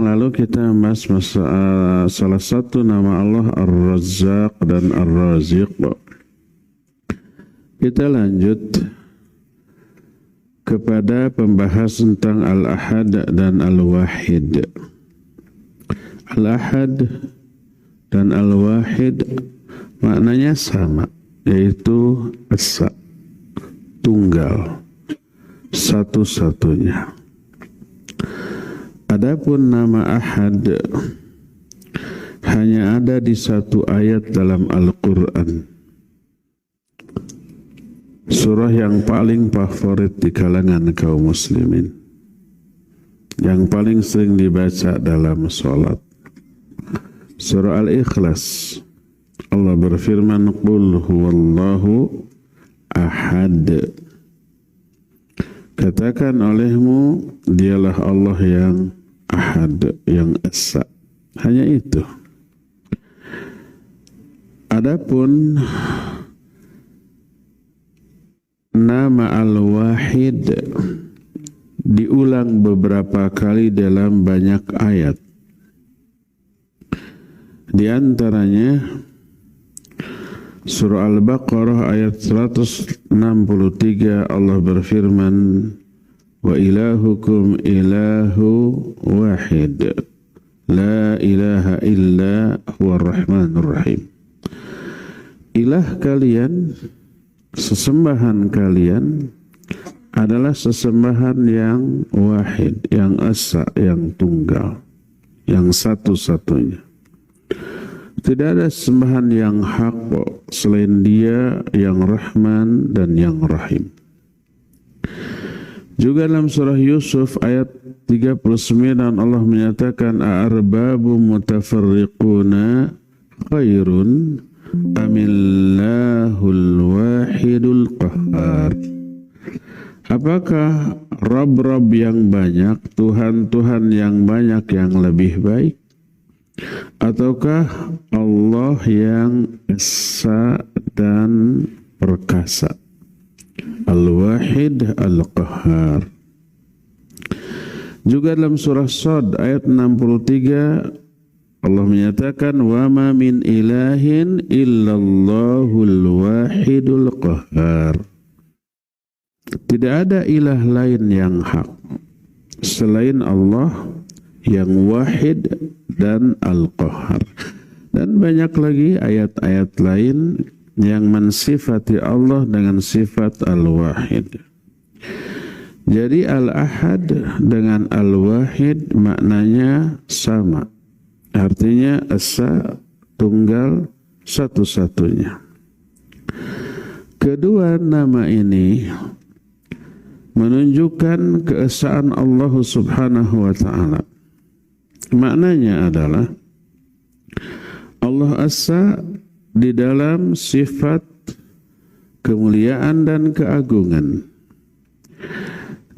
Lalu kita membahas salah satu nama Allah Ar-Razzaq dan Ar-Raziq. Kita lanjut kepada pembahasan tentang Al-Ahad dan Al-Wahid. Al-Ahad dan Al-Wahid maknanya sama, yaitu esa, tunggal, satu-satunya. Adapun nama Ahad hanya ada di satu ayat dalam Al-Quran. Surah yang paling favorit di kalangan kaum muslimin, yang paling sering dibaca dalam sholat. Surah Al-Ikhlas. Allah berfirman, Qul huwallahu ahad. Katakan olehmu, dialah Allah yang ahad, yang esa. Hanya itu. Adapun nama Al-Wahid diulang beberapa kali dalam banyak ayat. Di antaranya Surah Al-Baqarah ayat 163 Allah berfirman, Wa ilahukum ilahu wahid, la ilaha illa huwa rahmanur rahim. Ilah kalian, sesembahan kalian adalah sesembahan yang wahid, yang esa, yang tunggal, yang satu-satunya. Tidak ada sembahan yang hak selain Dia yang Rahman dan yang Rahim. Juga dalam surah Yusuf ayat 39 Allah menyatakan, A'arbabu mutafarriquna khairun amillahul wahidul qahhar. Apakah Rabb-Rabb yang banyak, Tuhan-Tuhan yang banyak yang lebih baik, ataukah Allah yang esa dan perkasa, Al-Wahid Al-Qahhar. Juga dalam surah Shad ayat 63 Allah menyatakan, wa ma min ilahin illallahul wahidul qahhar. Tidak ada ilah lain yang hak selain Allah yang wahid dan Al-Qahhar. Dan banyak lagi ayat-ayat lain yang mensifati Allah dengan sifat Al-Wahid. Jadi Al-Ahad dengan Al-Wahid maknanya sama. Artinya esa, tunggal, satu-satunya. Kedua nama ini menunjukkan keesaan Allah Subhanahu wa ta'ala. Maknanya adalah Allah esa di dalam sifat kemuliaan dan keagungan.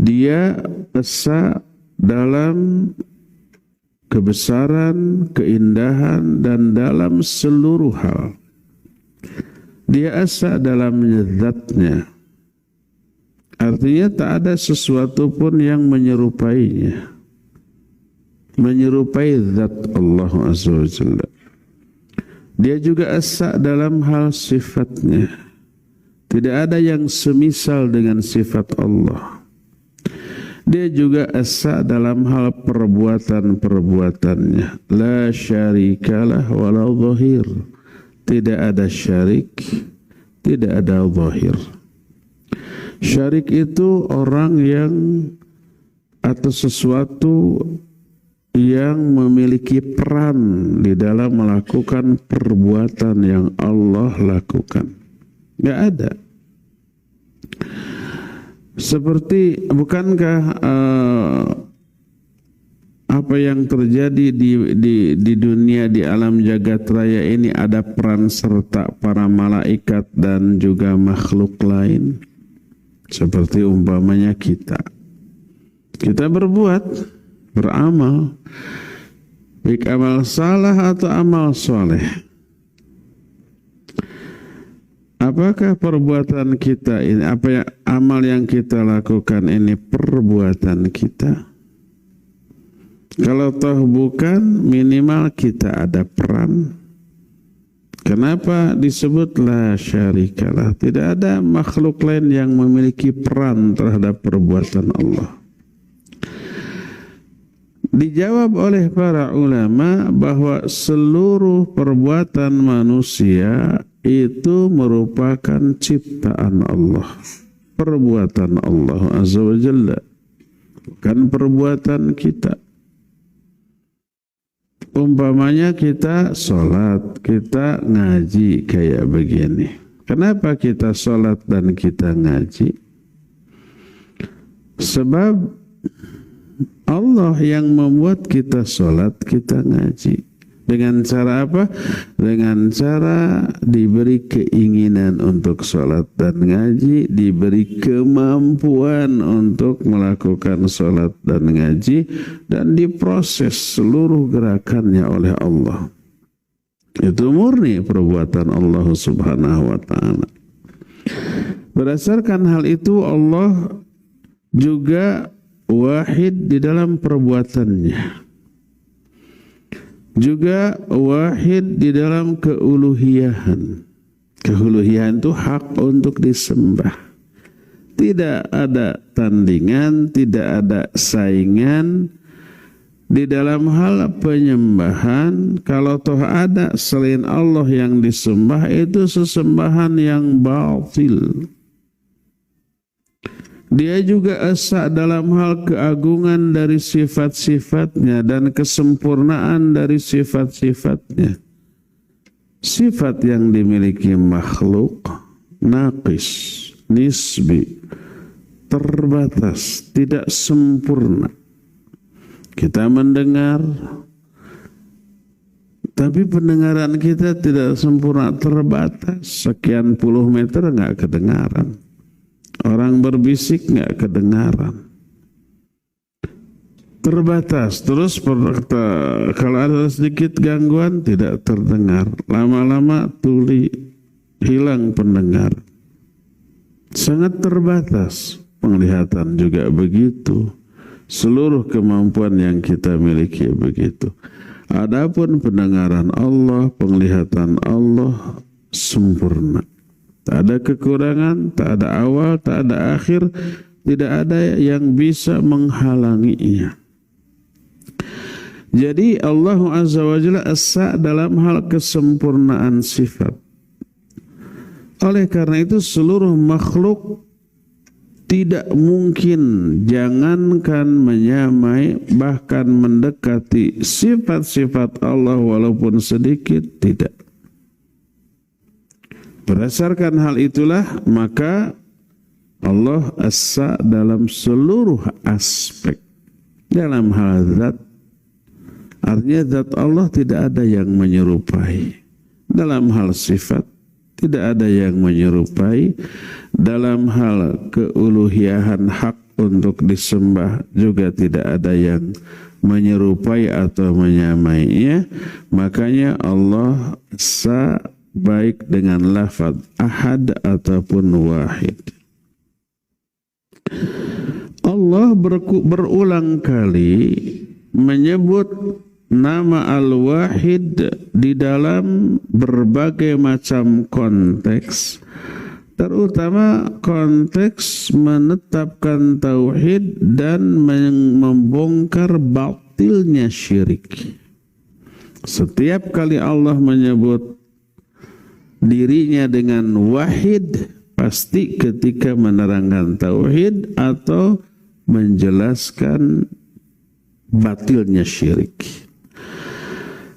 Dia esa dalam kebesaran, keindahan, dan dalam seluruh hal. Dia esa dalam zatnya. Artinya tak ada sesuatu pun yang menyerupainya, menyerupai zat Allah Azza wa Jalla. Dia juga esa dalam hal sifatnya. Tidak ada yang semisal dengan sifat Allah. Dia juga esa dalam hal perbuatan-perbuatannya. La syarikalah wala zahir. Tidak ada syarik, tidak ada zahir. Syarik itu orang yang atau sesuatu yang memiliki peran di dalam melakukan perbuatan yang Allah lakukan. Nggak ada. Seperti bukankah apa yang terjadi di dunia, di alam jagat raya ini ada peran serta para malaikat dan juga makhluk lain? Seperti umpamanya kita berbuat, beramal, baik amal salah atau amal soleh. Apakah perbuatan kita ini, amal yang kita lakukan ini perbuatan kita? Kalau toh bukan, minimal kita ada peran. Kenapa disebut la syarikalah? Tidak ada makhluk lain yang memiliki peran terhadap perbuatan Allah. Dijawab oleh para ulama bahwa seluruh perbuatan manusia itu merupakan ciptaan Allah. Perbuatan Allah Azza wa Jalla, bukan perbuatan kita. Umpamanya kita sholat, kita ngaji kayak begini. Kenapa kita sholat dan kita ngaji? Sebab Allah yang membuat kita sholat, kita ngaji. Dengan cara apa? Dengan cara diberi keinginan untuk sholat dan ngaji, diberi kemampuan untuk melakukan sholat dan ngaji, dan diproses seluruh gerakannya oleh Allah. Itu murni perbuatan Allah Subhanahu wa ta'ala. Berdasarkan hal itu, Allah juga wahid di dalam perbuatannya, juga wahid di dalam keuluhiyahan. Keuluhiyahan itu hak untuk disembah. Tidak ada tandingan, tidak ada saingan di dalam hal penyembahan. Kalau toh ada selain Allah yang disembah, itu sesembahan yang batil. Dia juga esa dalam hal keagungan dari sifat-sifatnya dan kesempurnaan dari sifat-sifatnya. Sifat yang dimiliki makhluk naqis, nisbi, terbatas, tidak sempurna. Kita mendengar, tapi pendengaran kita tidak sempurna, terbatas. Sekian puluh meter nggak kedengaran. Orang berbisik nggak kedengaran, terbatas. Terus kalau ada sedikit gangguan tidak terdengar, lama-lama tuli, hilang pendengar. Sangat terbatas. Penglihatan juga begitu. Seluruh kemampuan yang kita miliki begitu. Adapun pendengaran Allah, penglihatan Allah sempurna. Tak ada kekurangan, tak ada awal, tak ada akhir, tidak ada yang bisa menghalanginya. Jadi Allah Azza wa Jalla esa dalam hal kesempurnaan sifat. Oleh karena itu seluruh makhluk tidak mungkin, jangankan menyamai, bahkan mendekati sifat-sifat Allah walaupun sedikit, tidak. Berdasarkan hal itulah maka Allah esa dalam seluruh aspek. Dalam hal zat, artinya zat Allah tidak ada yang menyerupai. Dalam hal sifat tidak ada yang menyerupai. Dalam hal keuluhiyahan hak untuk disembah juga tidak ada yang menyerupai atau menyamainya. Makanya Allah esa baik dengan lafaz ahad ataupun wahid. Allah berulang kali menyebut nama Al-Wahid di dalam berbagai macam konteks, terutama konteks menetapkan tauhid dan membongkar batilnya syirik. Setiap kali Allah menyebut dirinya dengan wahid, pasti ketika menerangkan tauhid atau menjelaskan batilnya syirik.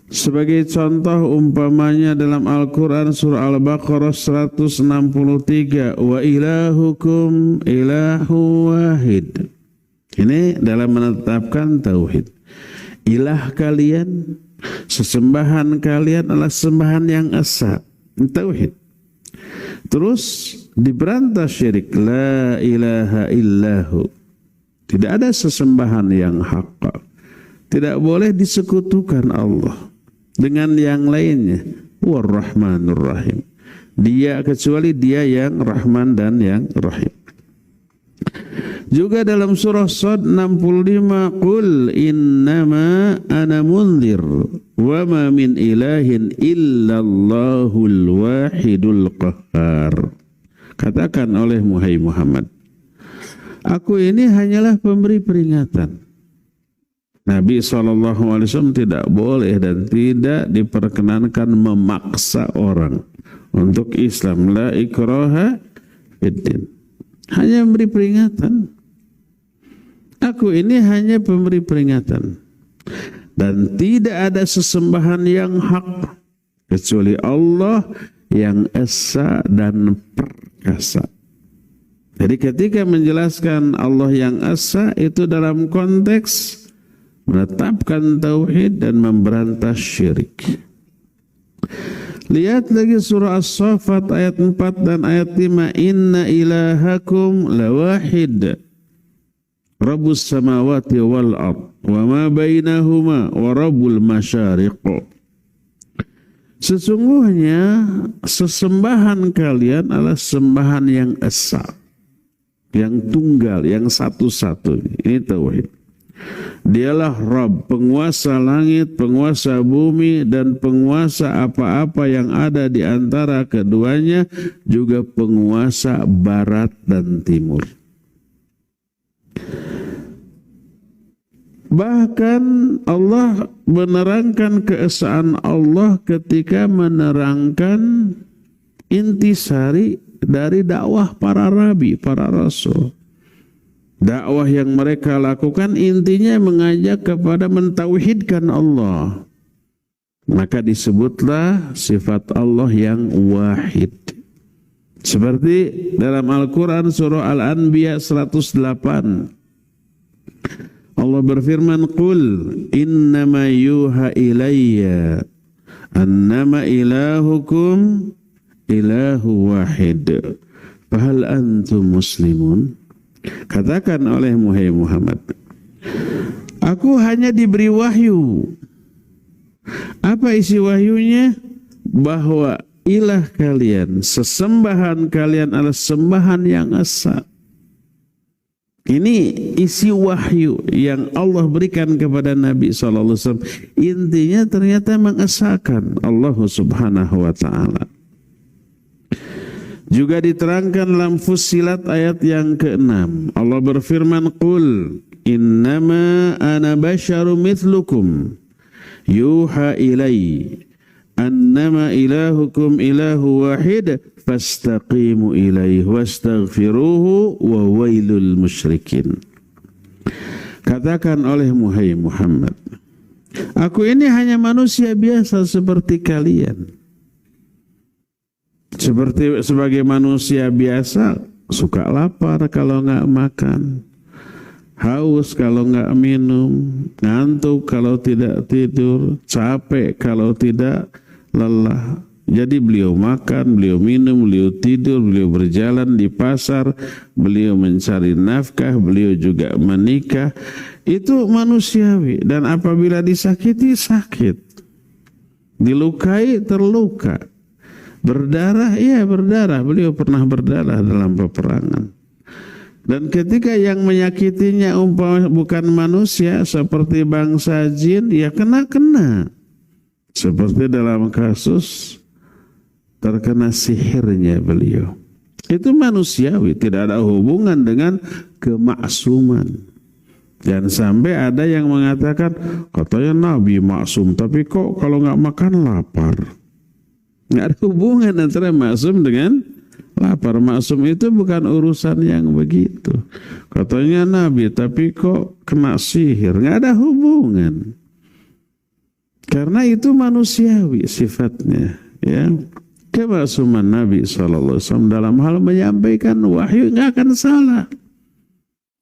Sebagai contoh umpamanya dalam Al-Quran surah Al-Baqarah 163, wa ilahukum ilahu wahid. Ini dalam menetapkan tauhid. Ilah kalian, sesembahan kalian adalah sembahan yang esa, tauhid. Terus diberantas syirik, la ilaha illahu. Tidak ada sesembahan yang hak. Tidak boleh disekutukan Allah dengan yang lainnya. War-Rahmanur Rahim. Dia kecuali dia yang Rahman dan yang Rahim. Juga dalam surah Shad 65, qul innama ana munzir wa ma min ilahin illallahul wahidul qahhar. Katakan oleh Muhammad, aku ini hanyalah pemberi peringatan. Nabi SAW tidak boleh dan tidak diperkenankan memaksa orang untuk Islam. La ikraha fiddin. Hanya memberi peringatan. Aku ini hanya pemberi peringatan. Dan tidak ada sesembahan yang hak kecuali Allah yang esa dan perkasa. Jadi ketika menjelaskan Allah yang esa itu dalam konteks menetapkan tauhid dan memberantas syirik. Lihat lagi surah As-Saffat ayat 4 dan ayat 5. Inna ilahakum lawahid Rabbus samawati wal ard wa ma bainahuma wa rabbul masyariq. Sesungguhnya sesembahan kalian adalah sembahan yang esa, yang tunggal, yang satu-satu. Ini tauhid. Dialah Rabb, penguasa langit, penguasa bumi, dan penguasa apa-apa yang ada di antara keduanya, juga penguasa barat dan timur. Bahkan Allah menerangkan keesaan Allah ketika menerangkan intisari dari dakwah para nabi, para rasul. Dakwah yang mereka lakukan intinya mengajak kepada mentauhidkan Allah. Maka disebutlah sifat Allah yang wahid. Seperti dalam Al-Quran surah Al-Anbiya 108. Allah berfirman, qul innama yuha ilayya annama ilahukum ilahu wahid. Fahal antum muslimun? Katakan oleh Muhammad, aku hanya diberi wahyu. Apa isi wahyunya? Bahwa ilah kalian, sesembahan kalian adalah sembahan yang esa. Ini isi wahyu yang Allah berikan kepada Nabi SAW. Intinya ternyata mengesahkan Allah Subhanahu wa Ta'ala. Juga diterangkan dalam Fussilat ayat yang ke-6. Allah berfirman, qul innama ana basyarum mithlukum yuha ilai annama ilahukum ilahu wahid fastaqimu ilaihi wastaghfiruhu wa wailul musyrikin. Katakan oleh Muhammad, aku ini hanya manusia biasa seperti kalian. Sebagai manusia biasa, suka lapar kalau nggak makan, haus kalau nggak minum, ngantuk kalau tidak tidur, capek kalau tidak lelah. Jadi beliau makan, beliau minum, beliau tidur, beliau berjalan di pasar, beliau mencari nafkah, beliau juga menikah. Itu manusiawi. Dan apabila disakiti, sakit. Dilukai, terluka. Berdarah, iya berdarah. Beliau pernah berdarah dalam peperangan. Dan ketika yang menyakitinya umpama bukan manusia seperti bangsa jin, ya kena-kena. Seperti dalam kasus terkena sihirnya beliau. Itu manusiawi, tidak ada hubungan dengan kemaksuman. Dan sampai ada yang mengatakan, katanya Nabi maksum, tapi kok kalau nggak makan lapar. Nggak ada hubungan antara maksum dengan lapar. Maksum itu bukan urusan yang begitu. Katanya Nabi, tapi kok kena sihir. Nggak ada hubungan. Karena itu manusiawi sifatnya. Ya, kemaksuman Nabi SAW dalam hal menyampaikan wahyu nggak akan salah,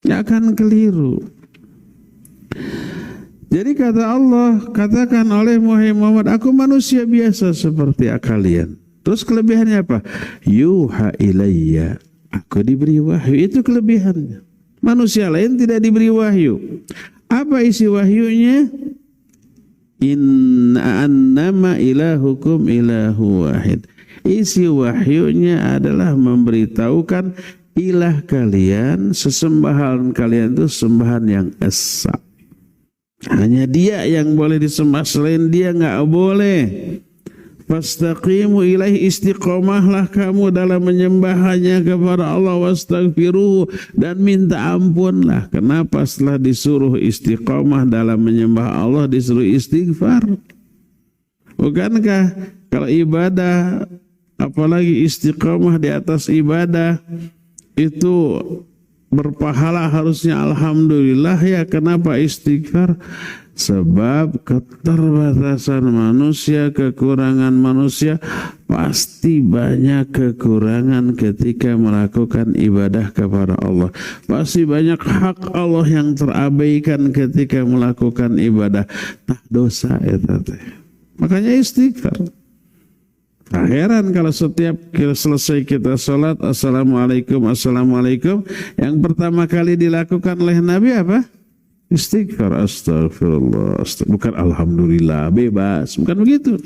nggak akan keliru. Jadi kata Allah, katakan oleh Muhammad, aku manusia biasa seperti kalian. Terus kelebihannya apa? Yuha ilayya, aku diberi wahyu. Itu kelebihannya. Manusia lain tidak diberi wahyu. Apa isi wahyunya? Inna annama ilahukum ilahu wahid. Isi wahyunya adalah memberitahukan ilah kalian, sesembahan kalian itu sembahan yang esa. Hanya dia yang boleh disembah, selain dia nggak boleh. Fastaqimu ilaihi, istiqomahlah kamu dalam menyembahnya kepada Allah, wastaghfiruhu, dan minta ampunlah. Kenapa setelah disuruh istiqomah dalam menyembah Allah disuruh istighfar? Bukankah kalau ibadah, apalagi istiqomah di atas ibadah, itu berpahala harusnya alhamdulillah ya? Kenapa istighfar? Sebab keterbatasan manusia, kekurangan manusia, pasti banyak kekurangan ketika melakukan ibadah kepada Allah. Pasti banyak hak Allah yang terabaikan ketika melakukan ibadah. Nah, dosa itu teh. Makanya istighfar. Tak heran kalau setiap selesai kita sholat, assalamualaikum, assalamualaikum, yang pertama kali dilakukan oleh Nabi apa? Istighfar, astagfirullah, bukan alhamdulillah, bebas, bukan begitu.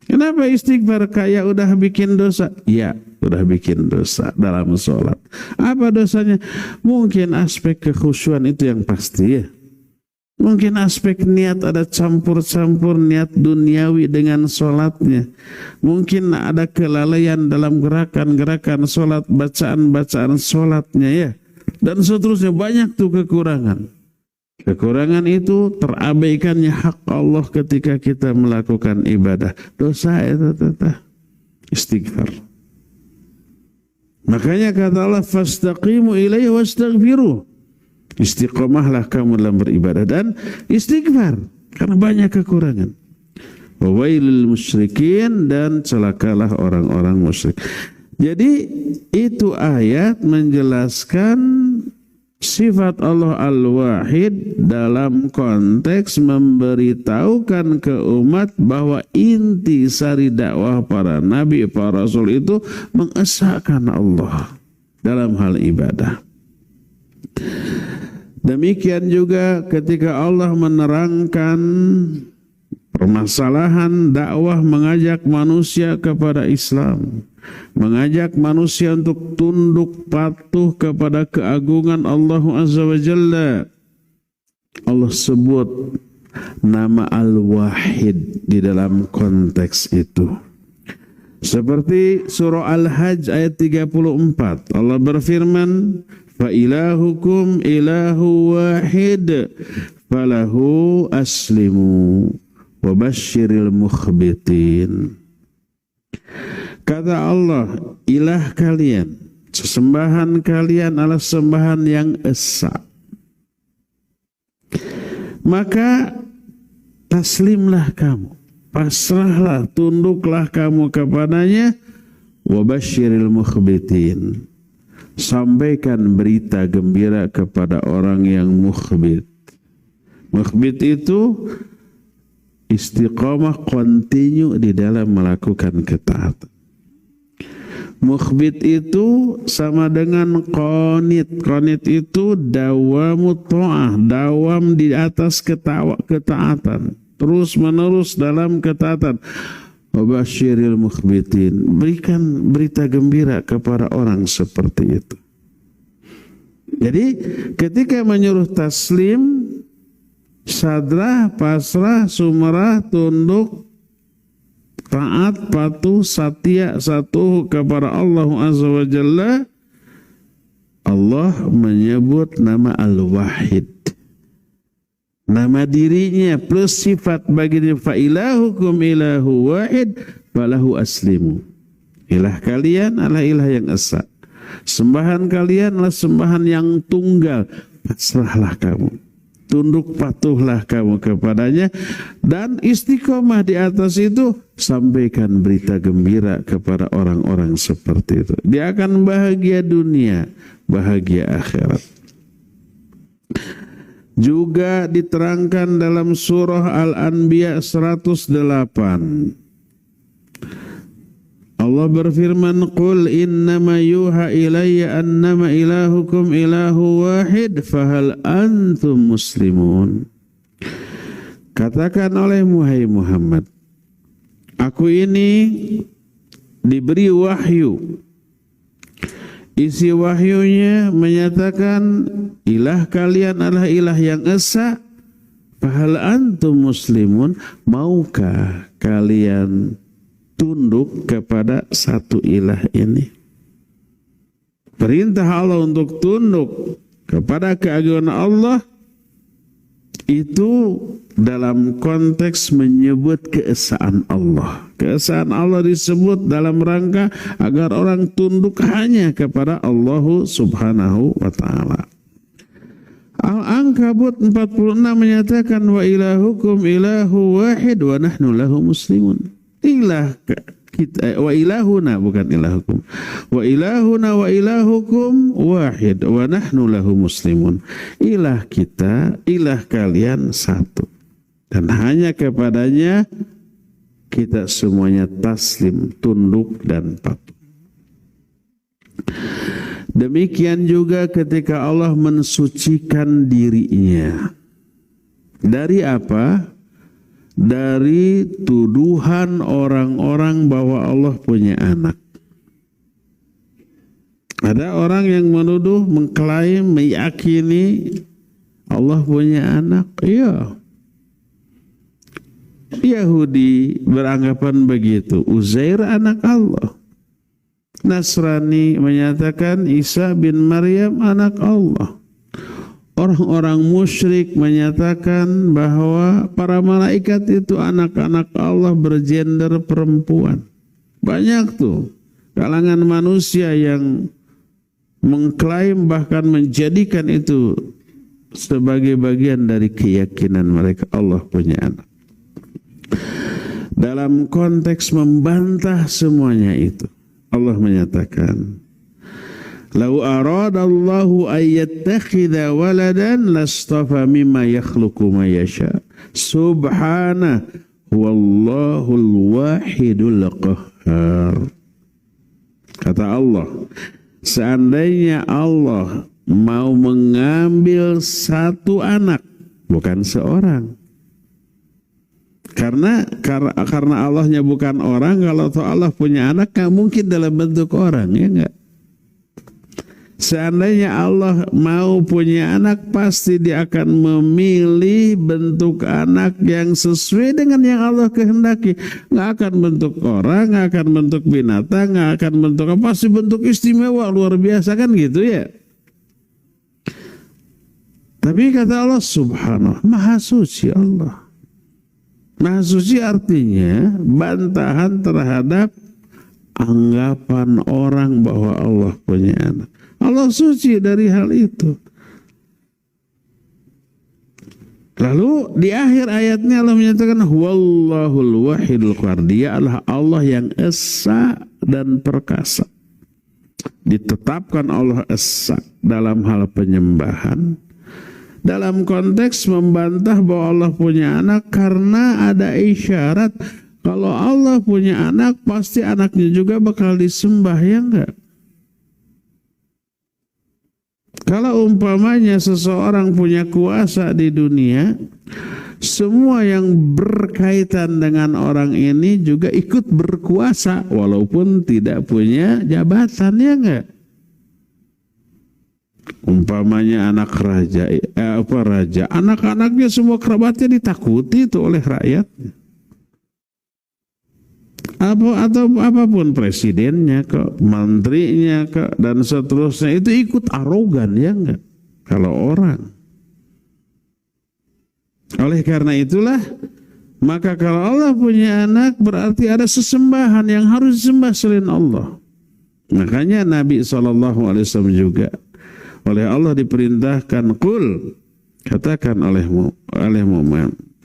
Kenapa istighfar? Kayak udah bikin dosa. Ya, udah bikin dosa dalam sholat. Apa dosanya? Mungkin aspek kekhusyuan itu yang pasti ya. Mungkin aspek niat, ada campur-campur niat duniawi dengan sholatnya. Mungkin ada kelalaian dalam gerakan-gerakan sholat, bacaan-bacaan sholatnya ya. Dan seterusnya, banyak tuh kekurangan. Kekurangan itu terabaikannya hak Allah ketika kita melakukan ibadah. Dosa itu tetap istighfar. Makanya kata Allah, fastaqimu ilaihi wastaghfiruh. Istiqomahlah kamu dalam beribadah dan istighfar karena banyak kekurangan. Wa wailul musyrikin, dan celakalah orang-orang musyrik. Jadi itu ayat menjelaskan sifat Allah Al-Wahid dalam konteks memberitahukan ke umat bahwa inti sari dakwah para nabi, para rasul itu mengesahkan Allah dalam hal ibadah. Demikian juga ketika Allah menerangkan permasalahan dakwah mengajak manusia kepada Islam, mengajak manusia untuk tunduk patuh kepada keagungan Allah Azza wa Jalla. Allah sebut nama Al-Wahid di dalam konteks itu. Seperti surah Al-Hajj ayat 34, Allah berfirman, fa ilahukum ilahu wahid falahu aslimu wa basyiril mukhbitin. Kata Allah, ilah kalian, sesembahan kalian adalah sembahan yang esa. Maka taslimlah kamu, pasrahlah, tunduklah kamu kepadanya, wa basyiril mukhbitin. Sampaikan berita gembira kepada orang yang mukhbit. Mukhbit itu istiqamah, continue di dalam melakukan ketaatan. Mukhbit itu sama dengan qanit. Qanit itu dawamut ta'ah, dawam di atas ketaatan, terus menerus dalam ketaatan. Wabasyiril mukhbitin, berikan berita gembira kepada orang seperti itu. Jadi ketika menyuruh taslim, sadrah, pasrah, sumerah, tunduk, taat, patuh, satya, satu kepada Allah Azza wa Jalla, Allah menyebut nama Al-Wahid, nama dirinya plus sifat bagi diri. Fa ilahukum ilahu wahid falahu aslimu. Ilah kalian adalah ilah yang esa. Sembahan kalian adalah sembahan yang tunggal. Pasrahlah kamu, tunduk patuhlah kamu kepadanya, dan istiqomah di atas itu. Sampaikan berita gembira kepada orang-orang seperti itu. Dia akan bahagia dunia, bahagia akhirat. Juga diterangkan dalam surah Al-Anbiya 108. Allah berfirman, qul innama yuha ilayya annama ilahukum ilahu wahid fahal antum muslimun. Katakan oleh Muhammad, aku ini diberi wahyu. isi wahyunya menyatakan ilah kalian adalah ilah yang esa. Fahal antum muslimun, maukah kalian tunduk kepada satu ilah ini? Perintah Allah untuk tunduk kepada keagungan Allah itu dalam konteks menyebut keesaan Allah. Keesaan Allah disebut dalam rangka agar orang tunduk hanya kepada Allah Subhanahu wa ta'ala. Al-Ankabut 46 menyatakan wa ilahukum ilahu wahid wa nahnu lahu muslimun. Ilah kita, wa ilahuna bukan ilahukum. Wa ilahuna wa ilahukum wahid wa nahnu lahu muslimun. Ilah kita, ilah kalian satu. Dan hanya kepadanya kita semuanya taslim, tunduk dan patuh. Demikian juga ketika Allah mensucikan dirinya. Dari apa? Dari tuduhan orang-orang bahwa Allah punya anak. Ada orang yang menuduh, mengklaim, meyakini Allah punya anak. Iya. Yahudi beranggapan begitu. Uzair anak Allah. Nasrani menyatakan Isa bin Maryam anak Allah. Orang-orang musyrik menyatakan bahwa para malaikat itu anak-anak Allah bergender perempuan. Banyak tuh kalangan manusia yang mengklaim bahkan menjadikan itu sebagai bagian dari keyakinan mereka Allah punya anak. Dalam konteks membantah semuanya itu, Allah menyatakan, "Lau aradallahu ayyattakhidha waladan lastafa mimma yakhluqu ma yasha. Subhana wallahul wahidul qahhar." Kata Allah, seandainya Allah mau mengambil satu anak, bukan seorang. Karena Allahnya bukan orang, kalau Allah punya anak gak mungkin dalam bentuk orang, ya enggak? Seandainya Allah mau punya anak, pasti dia akan memilih bentuk anak yang sesuai dengan yang Allah kehendaki. Nggak akan bentuk orang, nggak akan bentuk binatang, nggak akan bentuk apa, pasti bentuk istimewa luar biasa kan gitu ya. Tapi kata Allah Subhanahu, Maha Suci Allah. Maha Suci artinya bantahan terhadap anggapan orang bahwa Allah punya anak. Allah suci dari hal itu. Lalu di akhir ayatnya Allah menyatakan wallahul wahidul qahhar. Dia adalah Allah yang esa dan perkasa. Ditetapkan Allah esa dalam hal penyembahan. Dalam konteks membantah bahwa Allah punya anak karena ada isyarat kalau Allah punya anak pasti anaknya juga bakal disembah, ya enggak? Kalau umpamanya seseorang punya kuasa di dunia, semua yang berkaitan dengan orang ini juga ikut berkuasa walaupun tidak punya jabatan, ya enggak? Umpamanya anak raja, raja, anak-anaknya semua kerabatnya ditakuti itu oleh rakyatnya. Atau apapun presidennya kok, menterinya kok, dan seterusnya itu ikut arogan, ya enggak? Kalau orang. Oleh karena itulah, maka kalau Allah punya anak berarti ada sesembahan yang harus disembah selain Allah. Makanya Nabi SAW juga oleh Allah diperintahkan, qul, katakan olehmu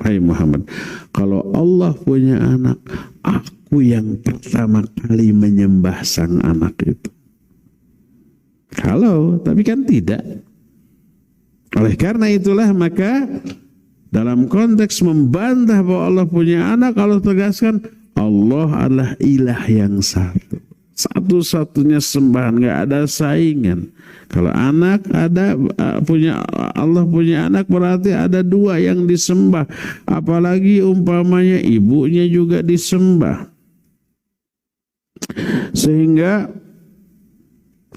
hai Muhammad, kalau Allah punya anak, aku yang pertama kali menyembah sang anak itu. Kalau, tapi kan tidak. Oleh karena itulah maka dalam konteks membantah bahwa Allah punya anak, Allah tegaskan Allah adalah ilah yang satu. Satu-satunya sembahan, nggak ada saingan. Kalau anak ada Allah punya anak berarti ada dua yang disembah. Apalagi umpamanya ibunya juga disembah. Sehingga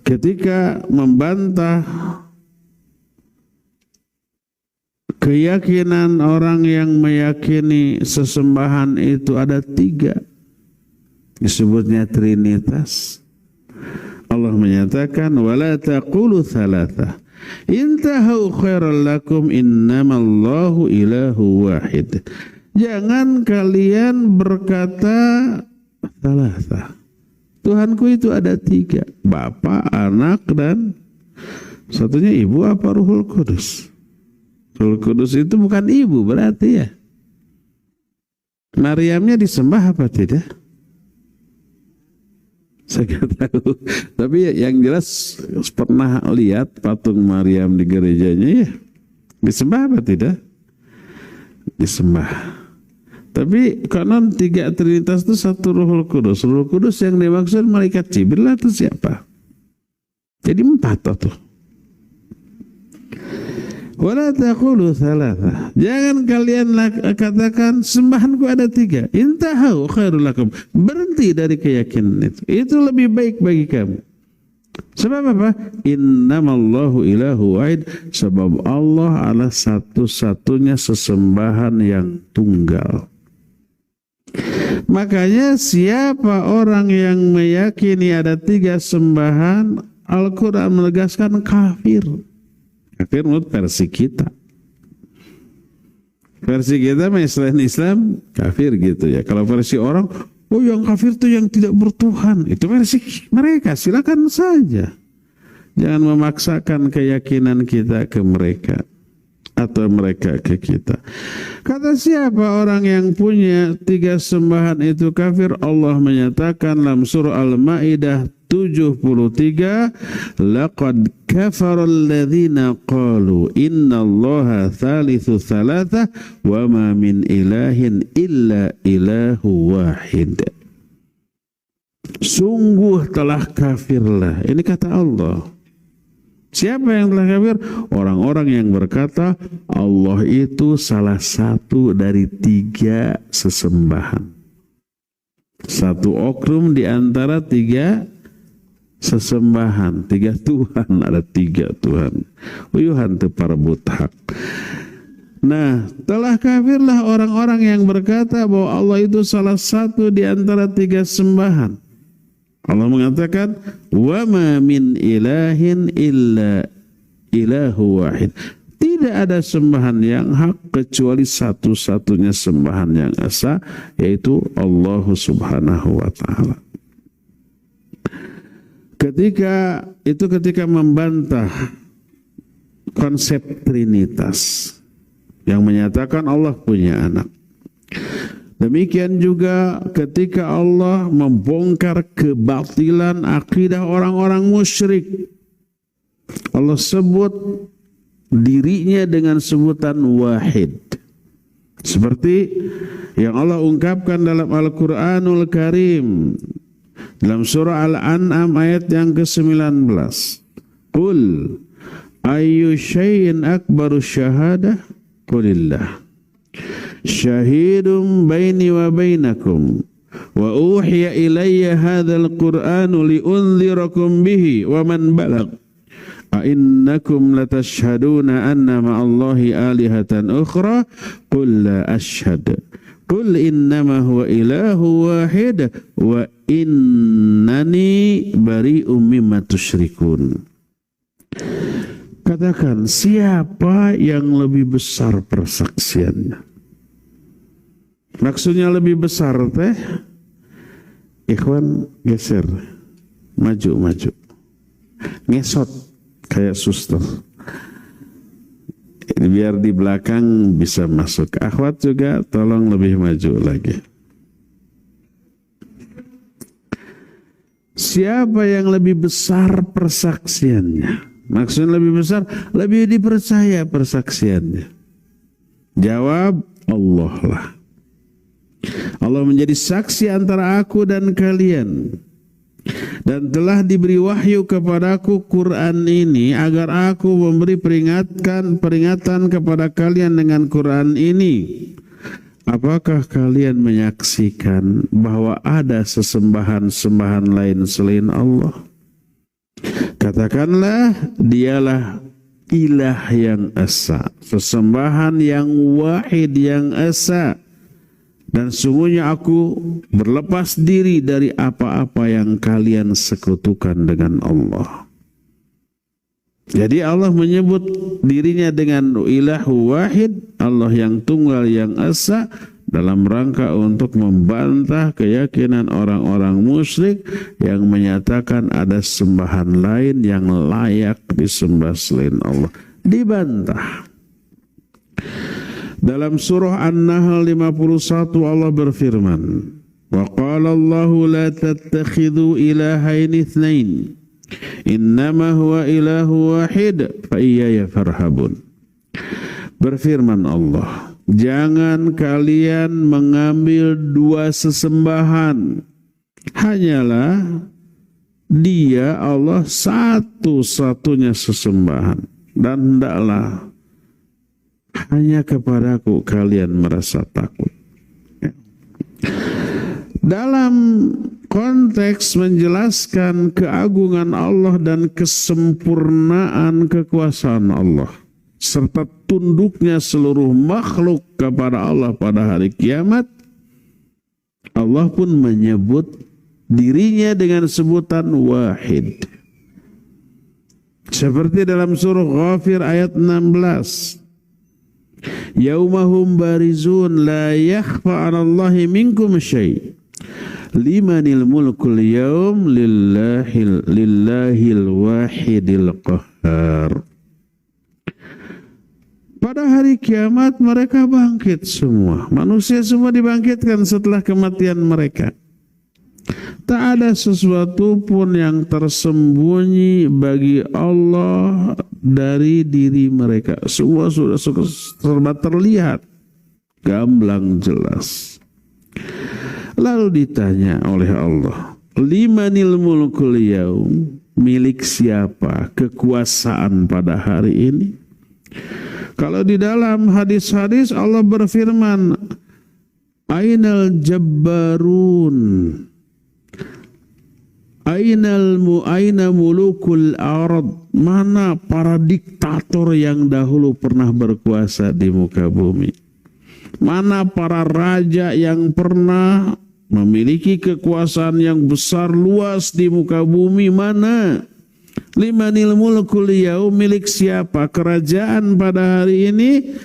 ketika membantah keyakinan orang yang meyakini sesembahan itu ada 3, disebutnya Trinitas. Allah menyatakan wala taqulu thalatha intahu khairal lakum innamallahu ilahu wahid. Jangan kalian berkata thalatha, Tuhanku itu ada 3, Bapa, Anak, dan satunya Ibu apa Ruhul Kudus. Ruhul Kudus itu bukan ibu berarti ya. Maryamnya disembah apa tidak? Saya nggak tahu. Tapi yang jelas pernah lihat patung Maryam di gerejanya ya. Disembah apa tidak? Disembah. Tapi konon 3 Trinitas itu 1 Ruhul Kudus. Ruhul Kudus yang dimaksud malaikat Jibril itu siapa? Jadi 4 tuh. Wala taqulu thalatha. Jangan kalian katakan sembahanku ada 3. Intahu khairul lakum. Berhenti dari keyakinan itu. Itu lebih baik bagi kamu. Sebab apa? Innamallahu ilahu wahid. Sebab Allah adalah satu-satunya sesembahan yang tunggal. Makanya siapa orang yang meyakini ada 3 sembahan, Al-Quran menegaskan kafir. Kafir menurut versi kita. Versi kita selain Islam kafir gitu ya. Kalau versi orang, oh yang kafir itu yang tidak bertuhan. Itu versi mereka, silakan saja. Jangan memaksakan keyakinan kita ke mereka atau mereka ke kita. Kata siapa orang yang punya 3 sembahan itu kafir? Allah menyatakan dalam surah Al-Maidah 73, laqad kafara alladhina qalu innallaha thalithu thalatha wa ma min ilahin illa ilahu wahid. Sungguh telah kafirlah. Ini kata Allah. Siapa yang telah kafir? Orang-orang yang berkata Allah itu salah satu dari 3 sesembahan. Satu oknum di antara 3 sesembahan, 3 Tuhan, ada 3 Tuhan. Uyuhan tu parebut hak. Nah, telah kafirlah orang-orang yang berkata bahwa Allah itu salah satu di antara 3 sembahan. Allah mengatakan, wa ma min ilahin illa ilahu wahid. Tidak ada sembahan yang hak kecuali satu-satunya sembahan yang esa, yaitu Allah Subhanahu wa ta'ala. Ketika membantah konsep Trinitas yang menyatakan Allah punya anak. Demikian juga ketika Allah membongkar kebatilan akidah orang-orang musyrik. Allah sebut dirinya dengan sebutan wahid. Seperti yang Allah ungkapkan dalam Al-Quranul Karim. Dalam surah Al-An'am ayat yang ke-19. Qul ayyu syai'in akbaru syahadah qulillah. Syahidum baini wa bainakum wa uhiya ilayya hadzal qur'anu liunzirakum bihi wa man balagh a innakum latashhaduna anna ma'allahi alihatan ukhra qul la ashhadu qul innama huwa ilahu wahid wa innani bari'um mimma tusyrikun. Katakan, siapa yang lebih besar persaksiannya? Maksudnya lebih besar teh, ikhwan geser, maju, ngesot kayak suster. Biar di belakang bisa masuk. Akhwat juga tolong lebih maju lagi. Siapa yang lebih besar persaksiannya? Maksudnya lebih besar, lebih dipercaya persaksiannya. Jawab, Allah lah. Allah menjadi saksi antara aku dan kalian. Dan telah diberi wahyu kepadaku Quran ini agar aku memberi peringatan kepada kalian dengan Quran ini. Apakah kalian menyaksikan bahwa ada sesembahan-sembahan lain selain Allah? Katakanlah, dialah ilah yang esa, sesembahan yang wahid yang esa, dan sungguhnya aku berlepas diri dari apa-apa yang kalian sekutukan dengan Allah. Jadi Allah menyebut dirinya dengan ilahu wahid, Allah yang tunggal yang esa, dalam rangka untuk membantah keyakinan orang-orang musyrik yang menyatakan ada sembahan lain yang layak disembah selain Allah. Dibantah. Dalam surah An-Nahl 51 Allah berfirman, wa qala Allahu la tattakhidhu ilahaini itsnain innama huwa ilahu wahid fa iyaya farhabun. Berfirman Allah, jangan kalian mengambil dua sesembahan, hanyalah Dia Allah satu-satunya sesembahan, dan hendaklah hanya kepadaku kalian merasa takut. Dalam konteks menjelaskan keagungan Allah dan kesempurnaan kekuasaan Allah, serta tunduknya seluruh makhluk kepada Allah pada hari kiamat, Allah pun menyebut dirinya dengan sebutan wahid. Seperti dalam surah Ghafir ayat 16. Yaumahum barizun la yakhfa 'alallahi minkum syai'. Limanil mulkul yaum lillahil wahidil qahhar. Pada hari kiamat mereka bangkit semua. Manusia semua dibangkitkan setelah kematian mereka. Tak ada sesuatu pun yang tersembunyi bagi Allah dari diri mereka. Semua sudah serba terlihat, gamblang jelas. Lalu ditanya oleh Allah, limanil mulkul yaum, milik siapa kekuasaan pada hari ini? Kalau di dalam hadis-hadis Allah berfirman, ainal jabbarun, aina mulukul arad, mana para diktator yang dahulu pernah berkuasa di muka bumi? Mana para raja yang pernah memiliki kekuasaan yang besar luas di muka bumi? Mana? Limanil mulkul yaum, milik siapa kerajaan pada hari ini?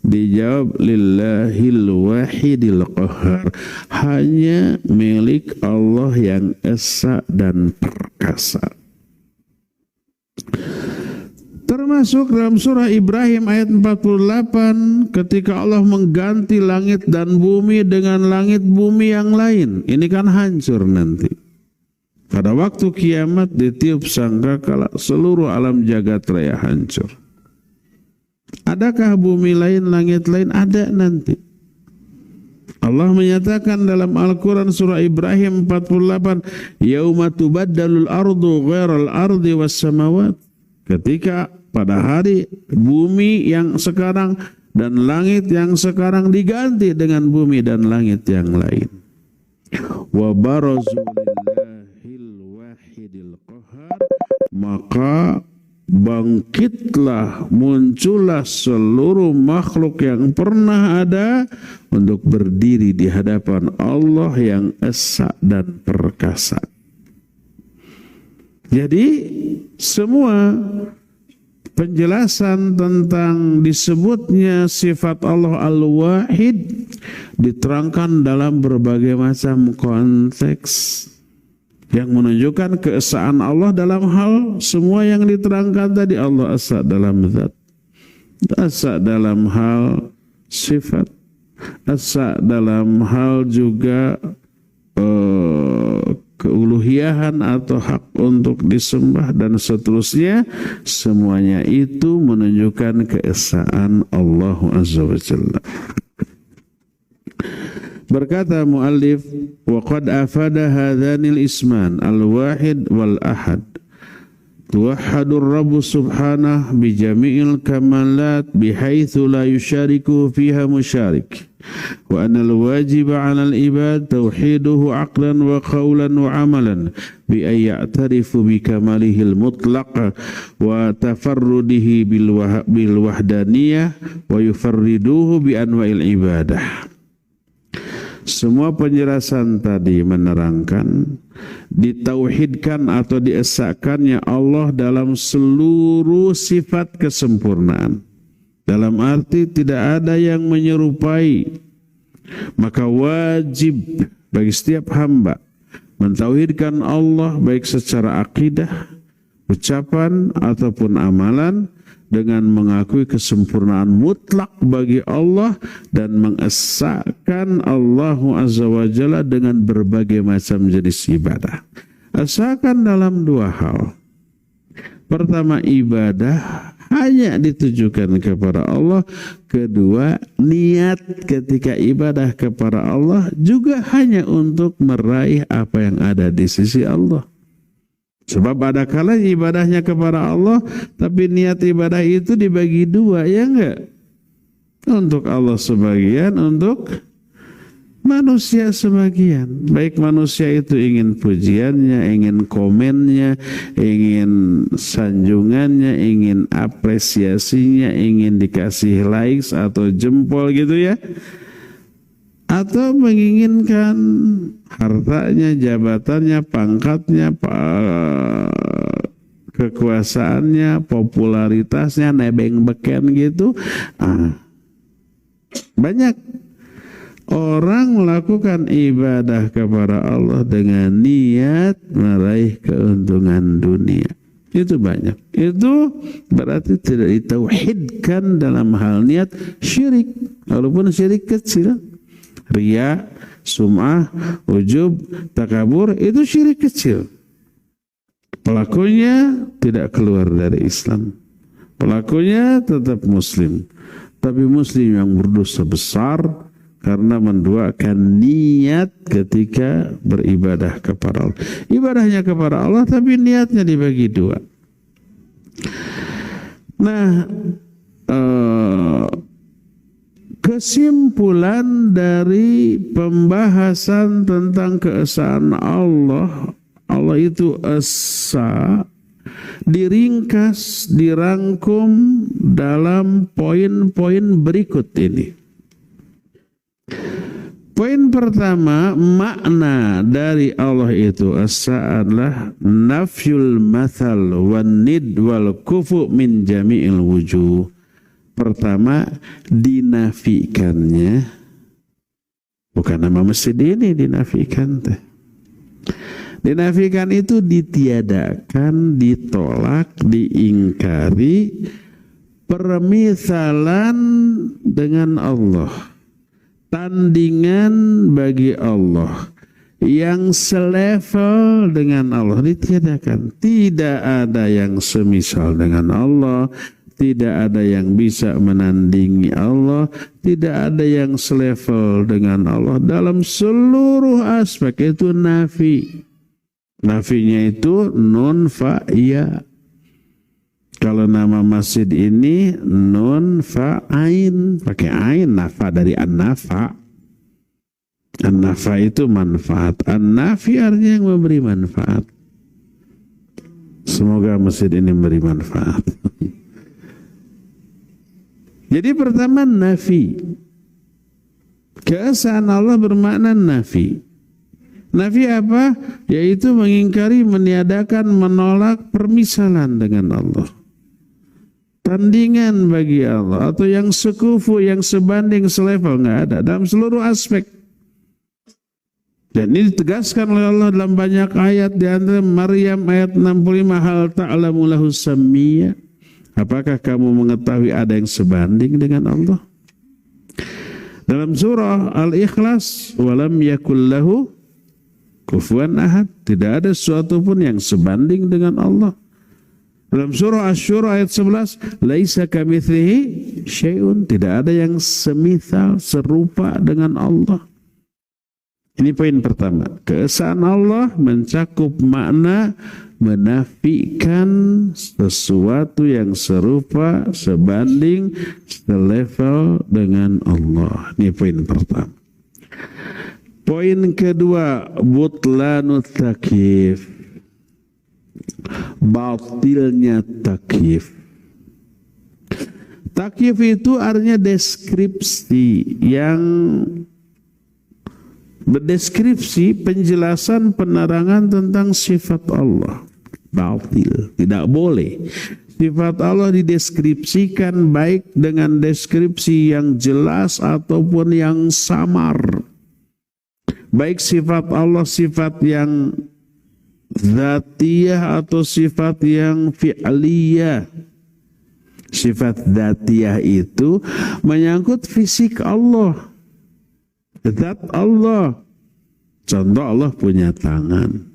Dijawab lillahil wahidil qahhar, hanya milik Allah yang esa dan perkasa. Termasuk dalam surah Ibrahim ayat 48 ketika Allah mengganti langit dan bumi dengan langit bumi yang lain. Ini kan hancur nanti. Pada waktu kiamat ditiup sangkakala seluruh alam jagat raya hancur. Adakah bumi lain, langit lain? Ada nanti. Allah menyatakan dalam Al-Quran surah Ibrahim 48, yauma tubaddalul ardu ghairal ardi was samawat. Ketika pada hari bumi yang sekarang dan langit yang sekarang diganti dengan bumi dan langit yang lain. Wa barazu lillahil wahidil qahhar, maka bangkitlah, muncullah seluruh makhluk yang pernah ada untuk berdiri di hadapan Allah yang esa dan perkasa. Jadi semua penjelasan tentang disebutnya sifat Allah Al-Wahid diterangkan dalam berbagai macam konteks yang menunjukkan keesaan Allah dalam hal semua yang diterangkan tadi. Allah esa dalam zat, esa dalam hal sifat, esa dalam hal juga keuluhiyahan atau hak untuk disembah dan seterusnya. Semuanya itu menunjukkan keesaan Allah Azza wa Jalla. Berkata muallif, wa qad afada hadhanil isman al-wahid wal ahad tuwahhadur rabb subhanahu bi jami'il kamalat bihaitsu la yusyariku fiha musyarik wa anal wajiba 'alal ibad tauhiduhu 'aqlan wa qawlan wa 'amalan bi ay ya'tarifu bi kamalihil mutlaq wa tafarrudihi bil wahdaniyah wa yufarriduhu bi anwa'il ibadah. Semua penjelasan tadi menerangkan ditauhidkan atau diesakannya Allah dalam seluruh sifat kesempurnaan. Dalam arti tidak ada yang menyerupai. Maka wajib bagi setiap hamba mentauhidkan Allah baik secara akidah, ucapan ataupun amalan, dengan mengakui kesempurnaan mutlak bagi Allah dan mengesahkan Allah Azza wa Jalla dengan berbagai macam jenis ibadah. Esakan dalam dua hal. Pertama, ibadah hanya ditujukan kepada Allah. Kedua, niat ketika ibadah kepada Allah juga hanya untuk meraih apa yang ada di sisi Allah. Sebab ada kala ibadahnya kepada Allah, tapi niat ibadah itu dibagi dua, ya enggak? Untuk Allah sebagian, untuk manusia sebagian. Baik manusia itu ingin pujiannya, ingin komennya, ingin sanjungannya, ingin apresiasinya, ingin dikasih likes atau jempol gitu ya. Atau menginginkan hartanya, jabatannya, pangkatnya, kekuasaannya, popularitasnya, nebeng beken gitu. Banyak orang melakukan ibadah kepada Allah dengan niat meraih keuntungan dunia. Itu banyak. Itu berarti tidak ditauhidkan dalam hal niat, syirik. Walaupun syirik kecil. Riya, sum'ah, ujub, takabur, itu syirik kecil. Pelakunya tidak keluar dari Islam. Pelakunya tetap muslim. Tapi muslim yang berdosa besar karena menduakan niat ketika beribadah kepada Allah. Ibadahnya kepada Allah tapi niatnya dibagi dua. Nah, kesimpulan dari pembahasan tentang keesaan Allah, Allah itu esa, diringkas, dirangkum dalam poin-poin berikut ini. Poin pertama, makna dari Allah itu esa adalah nafyul mathal wan nid wal kufu min jami'il wujuh. Pertama, dinafikannya, bukan nama masjid ini dinafikan teh. Dinafikan itu ditiadakan, ditolak, diingkari permisalan dengan Allah, tandingan bagi Allah yang selevel dengan Allah ditiadakan. Tidak ada yang semisal dengan Allah. Tidak ada yang bisa menandingi Allah, tidak ada yang selevel dengan Allah dalam seluruh aspek. Itu nafi. Nafinya itu nun fa ya. Kalau nama masjid ini nun fa ain, pakai ain, nafa dari an-nafa. An-nafa itu manfaat. An-nafi artinya yang memberi manfaat. Semoga masjid ini memberi manfaat. Jadi pertama nafi. Keesaan Allah bermakna nafi. Nafi apa? Yaitu mengingkari, meniadakan, menolak permisalan dengan Allah. Tandingan bagi Allah atau yang sekufu, yang sebanding, selevel, nggak ada dalam seluruh aspek. Dan ini ditegaskan oleh Allah dalam banyak ayat, di antara Maryam ayat 65, hal ta'lamu lahu samiyya. Apakah kamu mengetahui ada yang sebanding dengan Allah? Dalam surah Al-Ikhlas, walam yakul lahu kufuwan ahad. Tidak ada sesuatu pun yang sebanding dengan Allah. Dalam surah Asy-Syura ayat 11, laisa kamitslihi syai'un. Tidak ada yang semisal, serupa dengan Allah. Ini poin pertama. Keesaan Allah mencakup makna menafikan sesuatu yang serupa, sebanding, selevel dengan Allah. Ini poin pertama. Poin kedua, butlanut takyif. Batilnya takyif. Takyif itu artinya deskripsi yang berdeskripsi penjelasan penerangan tentang sifat Allah. Batil, tidak boleh. Sifat Allah dideskripsikan baik dengan deskripsi yang jelas ataupun yang samar. Baik sifat Allah sifat yang dzatiyah atau sifat yang fi'liyah. Sifat dzatiyah itu menyangkut fisik Allah. Zat Allah. Contoh Allah punya tangan.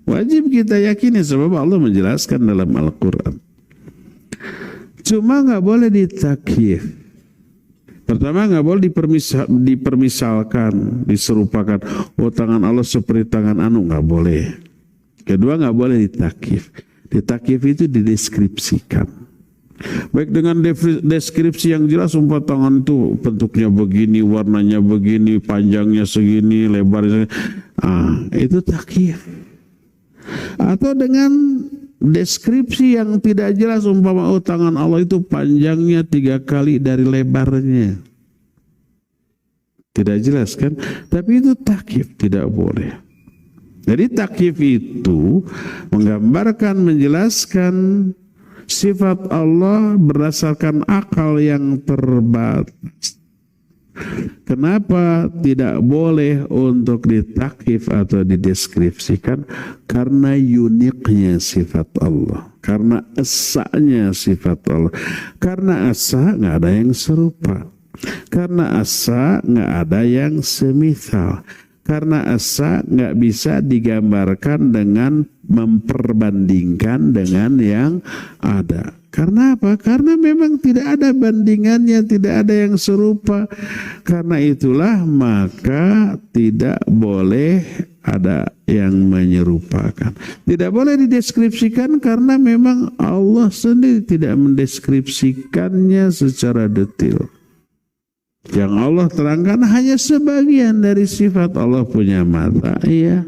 Wajib kita yakini sebab Allah menjelaskan dalam Al-Quran. Cuma nggak boleh ditakyif. Pertama nggak boleh dipermisalkan, diserupakan. Oh tangan Allah seperti tangan anu, nggak boleh. Kedua nggak boleh ditakyif. Ditakyif itu dideskripsikan. Baik dengan deskripsi yang jelas, umpama tangan itu bentuknya begini, warnanya begini, panjangnya segini, lebarnya segini. Itu takyif. Atau dengan deskripsi yang tidak jelas, umpama tangan Allah itu panjangnya 3 kali dari lebarnya. Tidak jelas kan? Tapi itu takyif, tidak boleh. Jadi takyif itu menggambarkan, menjelaskan sifat Allah berdasarkan akal yang terbatas. Kenapa tidak boleh untuk ditakyif atau dideskripsikan? Karena uniknya sifat Allah, karena esanya sifat Allah. Karena esa nggak ada yang serupa, karena esa nggak ada yang semisal. Karena asa nggak bisa digambarkan dengan memperbandingkan dengan yang ada. Karena apa? Karena memang tidak ada bandingannya, tidak ada yang serupa. Karena itulah maka tidak boleh ada yang menyerupakan. Tidak boleh dideskripsikan karena memang Allah sendiri tidak mendeskripsikannya secara detail. Yang Allah terangkan hanya sebagian dari sifat. Allah punya mata, iya.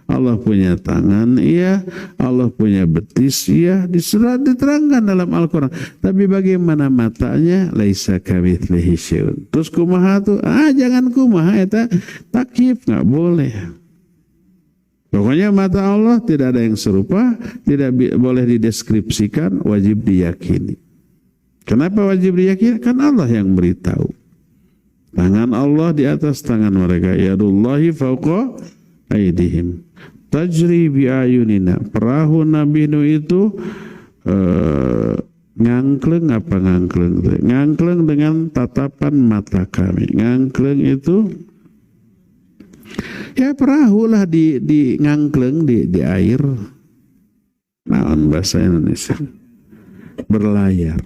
Allah punya tangan, iya. Allah punya betis, iya. Diterangkan dalam Al-Quran. Tapi bagaimana matanya? Laisa kamitslihi syai'un. Terus kumaha tuh? Jangan kumaha, eta takyif, nggak boleh. Pokoknya mata Allah tidak ada yang serupa, tidak boleh dideskripsikan, wajib diyakini. Kenapa wajib diyakini? Kan Allah yang beritahu. Tangan Allah di atas tangan mereka. Yadullahi fauqa aydihim. Tajri biayunina. Perahu Nabi Nuh itu ngangkleng apa ngangkleng? Ngangkleng dengan tatapan mata kami. Ngangkleng itu ya perahu lah di ngangkleng di air. Naon bahasa Indonesia? Berlayar.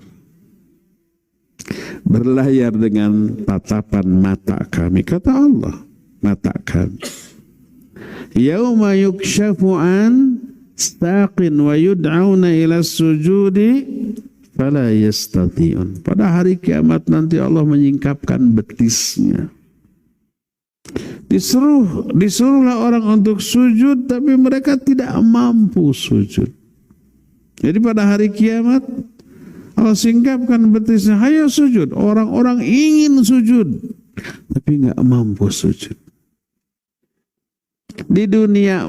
Berlayar dengan tatapan mata kami, kata Allah, mata kami. Yauma yukshafu an saqin wa yud'auna ila sujudi fala yastati'un. Pada hari kiamat nanti Allah menyingkapkan betisnya. Disuruhlah orang untuk sujud tapi mereka tidak mampu sujud. Jadi pada hari kiamat Allah singkapkan betisnya, hayo sujud. Orang-orang ingin sujud, tapi nggak mampu sujud. Di dunia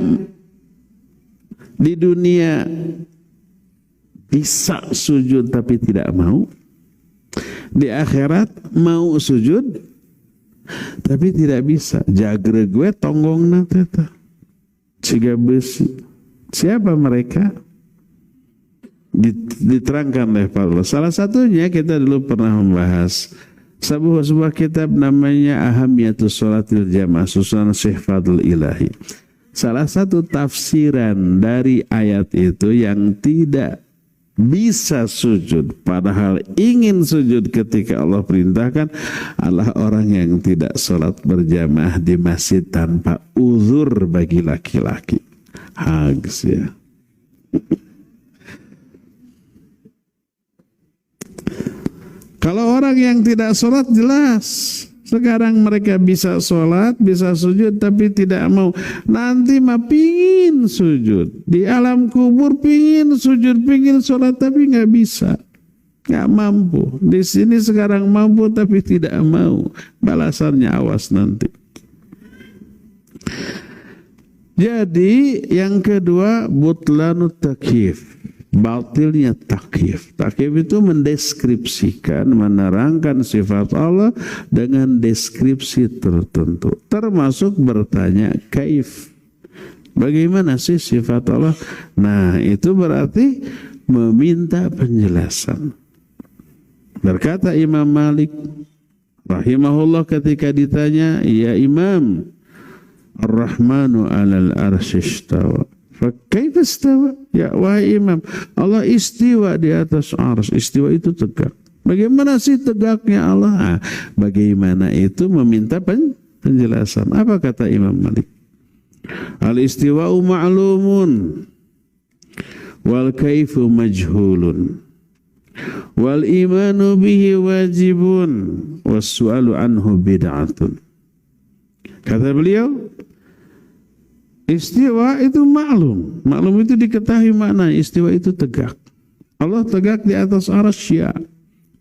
bisa sujud tapi tidak mau. Di akhirat mau sujud, tapi tidak bisa. Jagre gue tonggongna teta, ciga besi. Siapa mereka? Diterangkan oleh Pak Allah. Salah satunya kita dulu pernah membahas sebuah kitab namanya Ahamiyatus Sholatil Jamaah susunan Syekh Fadl Ilahi. Salah satu tafsiran dari ayat itu yang tidak bisa sujud padahal ingin sujud ketika Allah perintahkan adalah orang yang tidak sholat berjamaah di masjid tanpa uzur bagi laki-laki. Hags ya. Kalau orang yang tidak sholat jelas. Sekarang mereka bisa sholat, bisa sujud, tapi tidak mau. Nanti mah pingin sujud. Di alam kubur pingin sujud, pingin sholat, tapi nggak bisa. Nggak mampu. Di sini sekarang mampu, tapi tidak mau. Balasannya awas nanti. Jadi yang kedua, butlanu takyif. Batilnya takyif. Takyif itu mendeskripsikan, menerangkan sifat Allah dengan deskripsi tertentu. Termasuk bertanya kaif. Bagaimana sih sifat Allah? Nah, itu berarti meminta penjelasan. Berkata Imam Malik rahimahullah ketika ditanya, "Ya Imam, Ar-Rahmanu 'alal arsy istawa." Fakaifa istawa? Ya wahai Imam, Allah istiwa di atas arsy. Istiwa itu tegak. Bagaimana sih tegaknya Allah? Bagaimana itu meminta penjelasan. Apa kata Imam Malik? Al-istiwa'u ma'lumun wal kaifu majhulun wal imanu bihi wajibun was su'alu anhu bid'atun. Kata beliau, istiwa itu maklum. Maklum itu diketahui makna. Istiwa itu tegak. Allah tegak di atas arsy ya.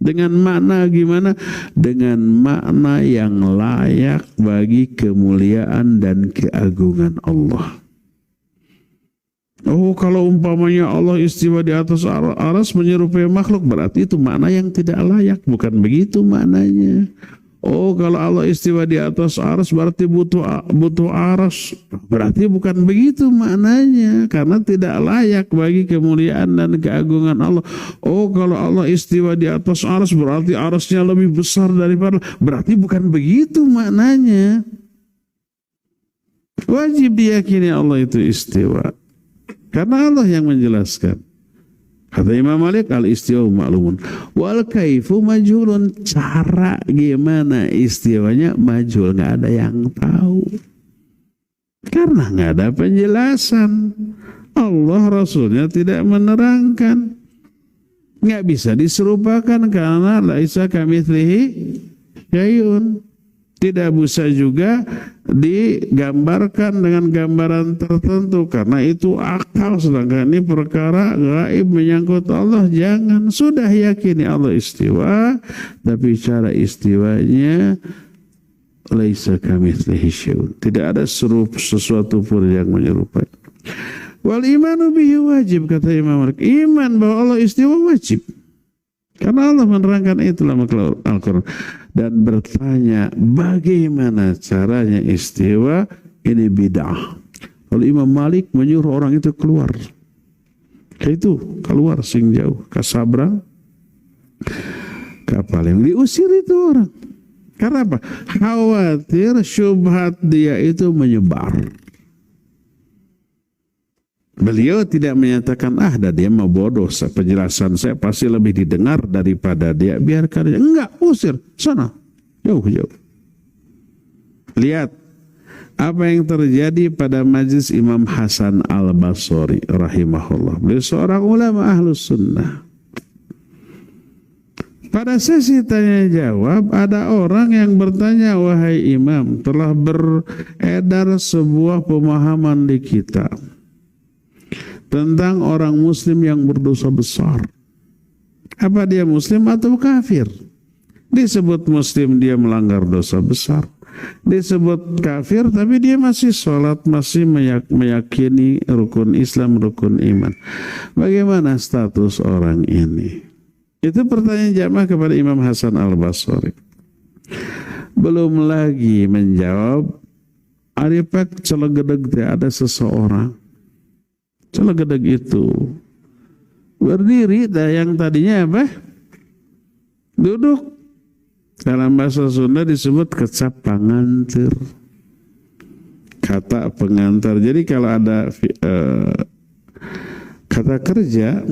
Dengan makna gimana? Dengan makna yang layak bagi kemuliaan dan keagungan Allah. Oh, kalau umpamanya Allah istiwa di atas arsy menyerupai makhluk, berarti itu makna yang tidak layak. Bukan begitu maknanya. Oh, kalau Allah istiwa di atas arsy berarti butuh arsy. Berarti bukan begitu maknanya, karena tidak layak bagi kemuliaan dan keagungan Allah. Oh, kalau Allah istiwa di atas arsy berarti arsy-nya lebih besar daripada. Berarti bukan begitu maknanya. Wajib diyakini Allah itu istiwa, karena Allah yang menjelaskan. Kata Imam Malik, al-istiwa ma'lumun wal kaifu majhulun. Cara gimana istiwanya majhul, nggak ada yang tahu. Karena nggak ada penjelasan. Allah Rasulnya tidak menerangkan. Nggak bisa diserupakan karena laisa kamitslihi syai'un. Tidak bisa juga digambarkan dengan gambaran tertentu karena itu akal, sedangkan ini perkara gaib menyangkut Allah. Jangan, sudah yakini Allah istiwa, tapi cara istiwanya laisa kamitslihi syai'un. Tidak ada sesuatu pun yang menyerupai. Wal imanu bihi wajib, kata Imam Malik. Iman bahwa Allah istiwa wajib. Karena Allah menerangkan itu dalam Al-Quran. Dan bertanya bagaimana caranya istiwa, ini bid'ah. Kalau Imam Malik menyuruh orang itu keluar. Kayak itu, keluar sing jauh. Ke Sabrang, kapal yang diusir itu orang. Karena apa? Khawatir syubhat dia itu menyebar. Beliau tidak menyatakan dia mau bodoh, penjelasan saya pasti lebih didengar daripada dia, biarkan dia. Enggak, usir sana, jauh-jauh. Lihat apa yang terjadi pada majlis Imam Hasan Al-Basri rahimahullah. Beliau seorang ulama ahlus sunnah. Pada sesi tanya jawab ada orang yang bertanya, wahai Imam, telah beredar sebuah pemahaman di kita tentang orang muslim yang berdosa besar. Apa dia muslim atau kafir? Disebut muslim dia melanggar dosa besar. Disebut kafir tapi dia masih sholat, masih meyakini rukun Islam, rukun iman. Bagaimana status orang ini? Itu pertanyaan jamaah kepada Imam Hasan Al-Basri. Belum lagi menjawab, aripak celegedeg ada seseorang. Celegedeg itu berdiri, yang tadinya apa? Duduk. Dalam bahasa Sunda disebut kecap pangantir. Kata pengantar. Jadi kalau ada kata kerja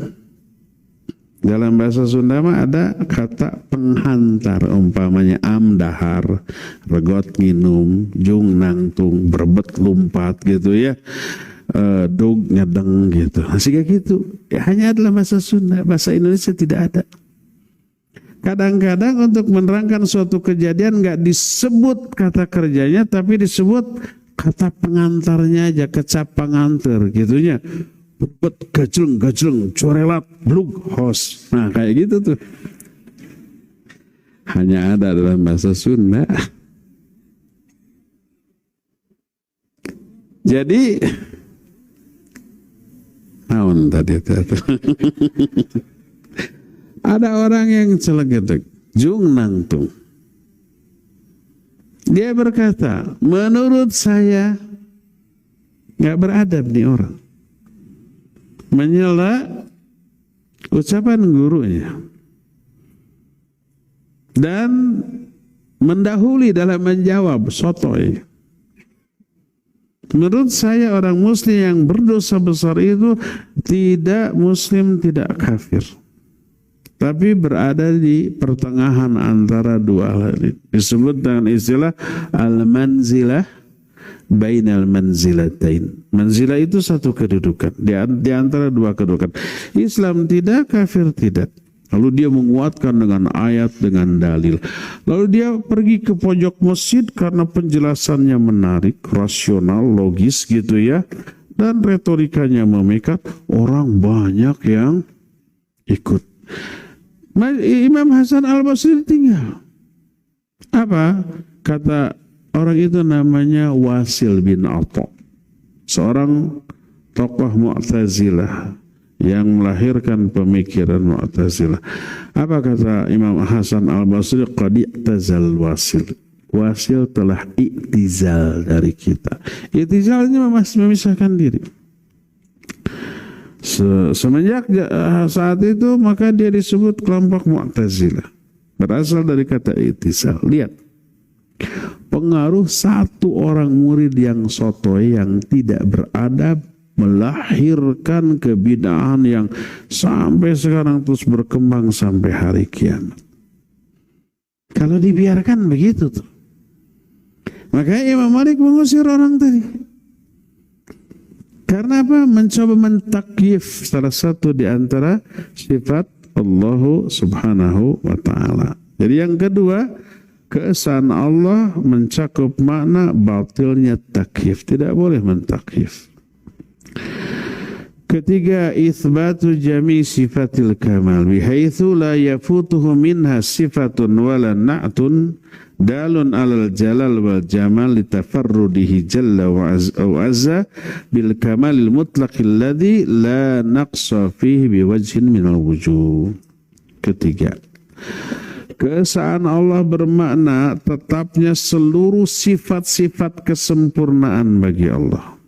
Dalam bahasa Sunda mah ada kata penghantar, umpamanya amdahar, regot nginum, jung nangtung, berbet lumpat gitu ya, dog nyedeng gitu. Masih kayak gitu. Ya, hanya adalah bahasa Sunda, bahasa Indonesia tidak ada. Kadang-kadang untuk menerangkan suatu kejadian nggak disebut kata kerjanya, tapi disebut kata pengantarnya aja, kecap pengantar gitunya. Bet gajleng, corelat, blug, hos. Nah kayak gitu tuh. Hanya ada dalam bahasa Sunda. Jadi, naon tadi itu. Ada orang yang celegetek, jung nangtung. Dia berkata, menurut saya nggak beradab nih orang. Menyela ucapan gurunya dan mendahului dalam menjawab sotoy. Menurut saya orang muslim yang berdosa besar itu tidak muslim, tidak kafir, tapi berada di pertengahan antara dua hal ini. Disebut dengan istilah al-manzilah bainal manzilatain. Manzilah itu satu kedudukan di antara dua kedudukan. Islam tidak, kafir tidak. Lalu dia menguatkan dengan ayat, dengan dalil. Lalu dia pergi ke pojok masjid karena penjelasannya menarik, rasional, logis gitu ya. Dan retorikanya memikat, orang banyak yang ikut. Imam Hasan Al-Basri tinggal. Apa? Kata orang itu namanya Wasil bin Atha, seorang tokoh Mu'tazilah yang melahirkan pemikiran Mu'tazilah. Apa kata Imam Hasan Al-Basri? Qad i'tazal Wasil. Wasil telah i'tizal dari kita. I'tizalnya memisahkan diri. Semenjak saat itu maka dia disebut kelompok Mu'tazilah. Berasal dari kata i'tizal. Lihat. Pengaruh satu orang murid yang sotoy, yang tidak beradab, melahirkan kebid'ahan yang sampai sekarang terus berkembang sampai hari kiamat. Kalau dibiarkan begitu tuh. Makanya Imam Malik mengusir orang tadi. Karena apa? Mencoba mentakyif salah satu di antara sifat Allah Subhanahu wa ta'ala. Jadi yang kedua, keesaan Allah mencakup makna batilnya takyif. Tidak boleh mentakyif. Ketiga, itsbatu jami sifatil kamal bihaitsu la yafutuhu minha sifatun wala na'tun dalun alal jalal wal jamal litafarrudihi jalla wa azza bil kamalil mutlaqil ladzi la naqsa fihi biwajhin minal wujuh. Ketiga, keesaan Allah bermakna tetapnya seluruh sifat-sifat kesempurnaan bagi Allah.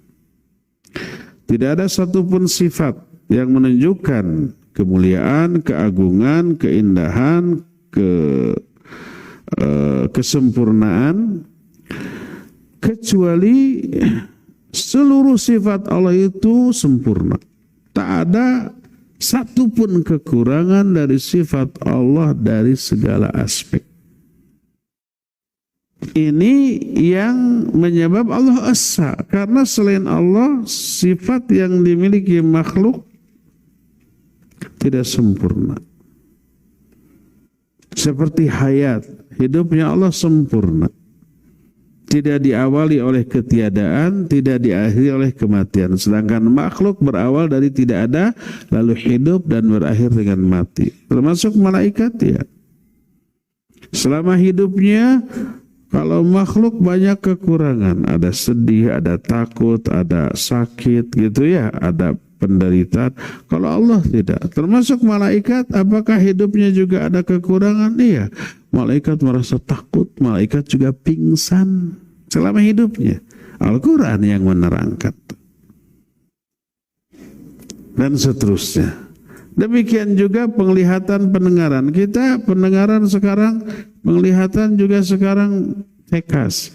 Tidak ada satupun sifat yang menunjukkan kemuliaan, keagungan, keindahan, kesempurnaan, kecuali seluruh sifat Allah itu sempurna. Tak ada satupun kekurangan dari sifat Allah dari segala aspek. Ini yang menyebab Allah esa, karena selain Allah sifat yang dimiliki makhluk tidak sempurna. Seperti hayat, hidupnya Allah sempurna, tidak diawali oleh ketiadaan, tidak diakhiri oleh kematian. Sedangkan makhluk berawal dari tidak ada, lalu hidup dan berakhir dengan mati. Termasuk malaikat ya. Selama hidupnya, kalau makhluk banyak kekurangan, ada sedih, ada takut, ada sakit gitu ya, ada penderitaan. Kalau Allah tidak. Termasuk malaikat, apakah hidupnya juga ada kekurangan? Iya. Malaikat merasa takut, malaikat juga pingsan selama hidupnya. Al-Quran yang menerangkan. Dan seterusnya. Demikian juga penglihatan, pendengaran. Kita pendengaran sekarang, penglihatan juga sekarang tekas.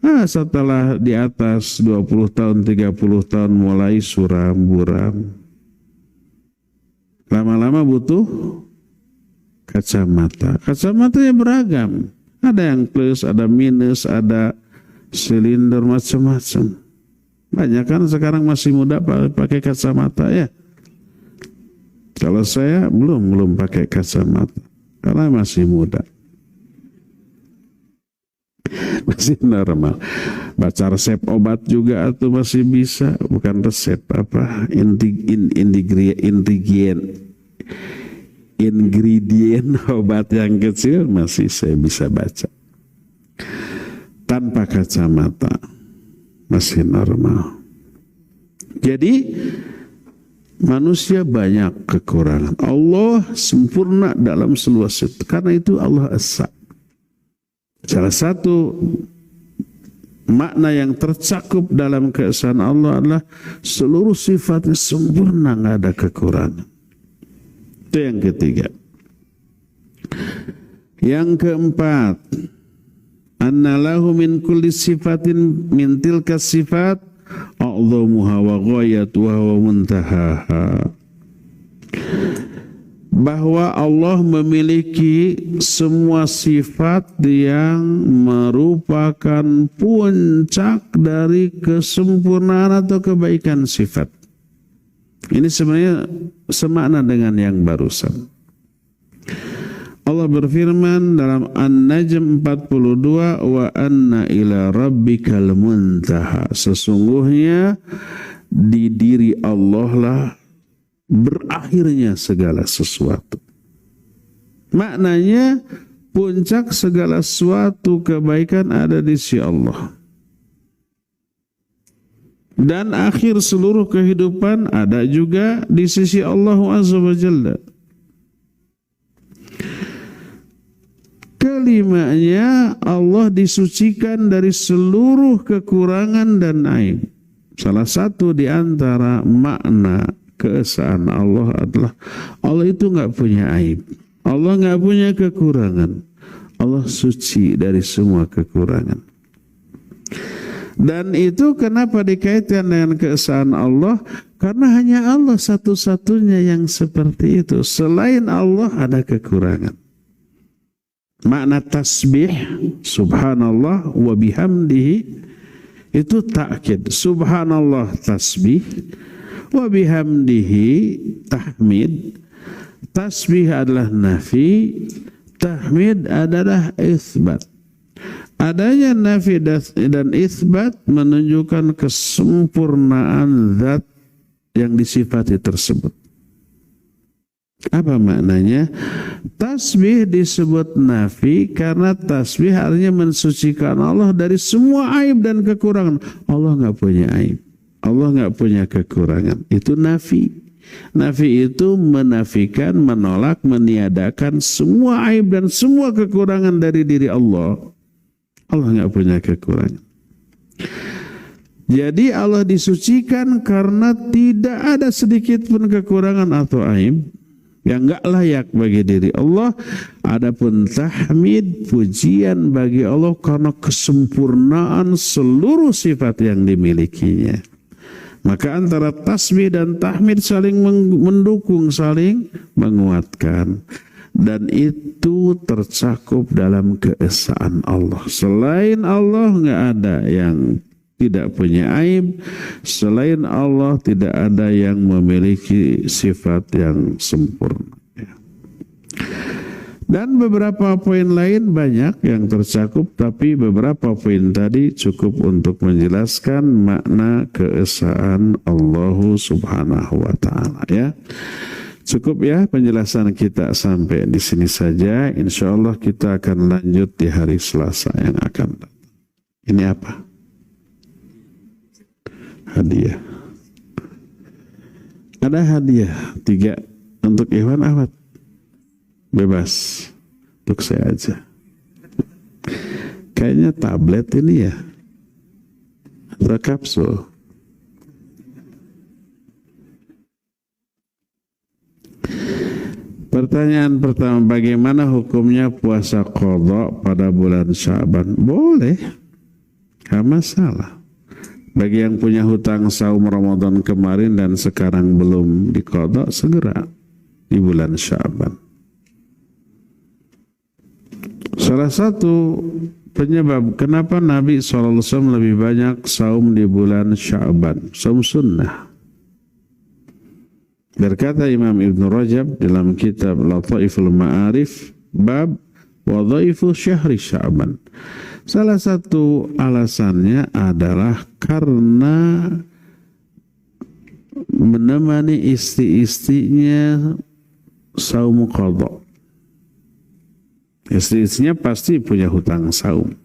Setelah di atas 20 tahun, 30 tahun mulai suram, buram. Lama-lama butuh kacamata. Kacamatanya beragam. Ada yang plus, ada minus, ada silinder, macam-macam. Banyak kan sekarang masih muda pakai kacamata ya. Kalau saya belum pakai kacamata karena masih muda. Masih normal. Baca resep obat juga atau masih bisa, bukan resep apa, ingredient obat yang kecil masih saya bisa baca. Tanpa kacamata masih normal. Jadi manusia banyak kekurangan. Allah sempurna dalam seluas itu. Karena itu Allah Esa. Salah satu makna yang tercakup dalam keesaan Allah adalah seluruh sifatnya sempurna, nggak ada kekurangan. Itu yang ketiga. Yang keempat, anna lahu min kulli sifatin min tilka sifat a'dhamuha wa ghayatuha wa muntahaha. Bahwa Allah memiliki semua sifat yang merupakan puncak dari kesempurnaan atau kebaikan sifat. Ini sebenarnya semakna dengan yang barusan. Allah berfirman dalam An-Najm 42, wa anna ila rabbikal muntaha. Sesungguhnya di diri Allah lah berakhirnya segala sesuatu. Maknanya puncak segala suatu kebaikan ada di sisi Allah. Dan akhir seluruh kehidupan ada juga di sisi Allah Azza wa Jalla. Kelimanya, Allah disucikan dari seluruh kekurangan dan aib. Salah satu di antara makna keesaan Allah adalah Allah itu nggak punya aib. Allah nggak punya kekurangan. Allah suci dari semua kekurangan. Dan itu kenapa dikaitkan dengan keesaan Allah? Karena hanya Allah satu-satunya yang seperti itu. Selain Allah ada kekurangan. Makna tasbih, subhanallah wa bihamdihi, itu takkid. Subhanallah tasbih, wa bihamdihi tahmid. Tasbih adalah nafi, tahmid adalah itsbat. Adanya nafi dan itsbat menunjukkan kesempurnaan zat yang disifati tersebut. Apa maknanya? Tasbih disebut nafi karena tasbih artinya mensucikan Allah dari semua aib dan kekurangan. Allah nggak punya aib. Allah nggak punya kekurangan. Itu nafi. Nafi itu menafikan, menolak, meniadakan semua aib dan semua kekurangan dari diri Allah. Allah nggak punya kekurangan. Jadi Allah disucikan karena tidak ada sedikit pun kekurangan atau aib yang nggak layak bagi diri Allah. Adapun tahmid, pujian bagi Allah karena kesempurnaan seluruh sifat yang dimilikinya. Maka antara tasbih dan tahmid saling mendukung, saling menguatkan. Dan itu tercakup dalam keesaan Allah. Selain Allah nggak ada yang tidak punya aib. Selain Allah tidak ada yang memiliki sifat yang sempurna. Dan beberapa poin lain banyak yang tercakup, tapi beberapa poin tadi cukup untuk menjelaskan makna keesaan Allah Subhanahu wa Ta'ala ya. Cukup ya penjelasan kita sampai di sini saja. Insya Allah kita akan lanjut di hari Selasa yang akan datang. Ini apa? Hadiah. Ada hadiah 3 untuk Iwan Ahmad. Bebas. Untuk saya aja. Kayaknya tablet ini ya. Atau kapsul. Pertanyaan pertama, bagaimana hukumnya puasa qadha pada bulan Sya'ban? Boleh, gak masalah. Bagi yang punya hutang saum Ramadan kemarin dan sekarang belum diqadha, segera di bulan Sya'ban. Salah satu penyebab kenapa Nabi SAW lebih banyak saum di bulan Sya'ban, saum sunnah. Berkata Imam Ibn Rajab dalam kitab Lataiful Ma'arif, bab wadhaifu syahri Sya'ban. Salah satu alasannya adalah karena menemani istri-istrinya saum qadha. Istri-istrinya pasti punya hutang saum.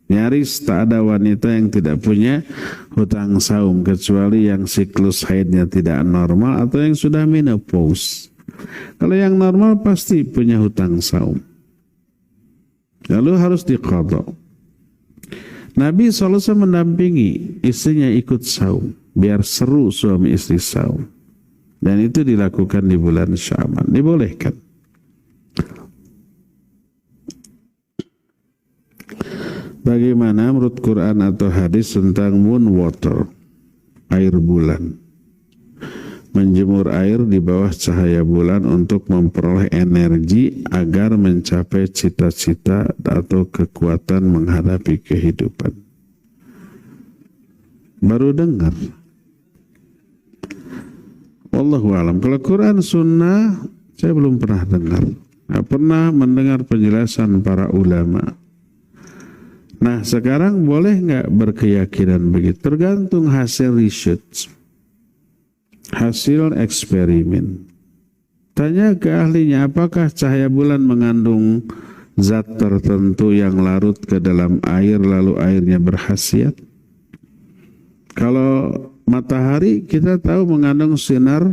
Nyaris tak ada wanita yang tidak punya hutang saum kecuali yang siklus haidnya tidak normal atau yang sudah menopause. Kalau yang normal pasti punya hutang saum. Lalu harus diqadha. Nabi SAW mendampingi istrinya ikut saum biar seru suami istri saum. Dan itu dilakukan di bulan Sya'ban. Dibolehkan. Bagaimana menurut Quran atau hadis tentang moon water, air bulan? Menjemur air di bawah cahaya bulan untuk memperoleh energi agar mencapai cita-cita atau kekuatan menghadapi kehidupan. Baru dengar. Wallahu a'lam. Kalau Quran Sunnah saya belum pernah dengar. Nggak pernah mendengar penjelasan para ulama. Nah sekarang boleh nggak berkeyakinan begitu? Tergantung hasil research, hasil eksperimen. Tanya ke ahlinya, apakah cahaya bulan mengandung zat tertentu yang larut ke dalam air lalu airnya berkhasiat? Kalau matahari kita tahu mengandung sinar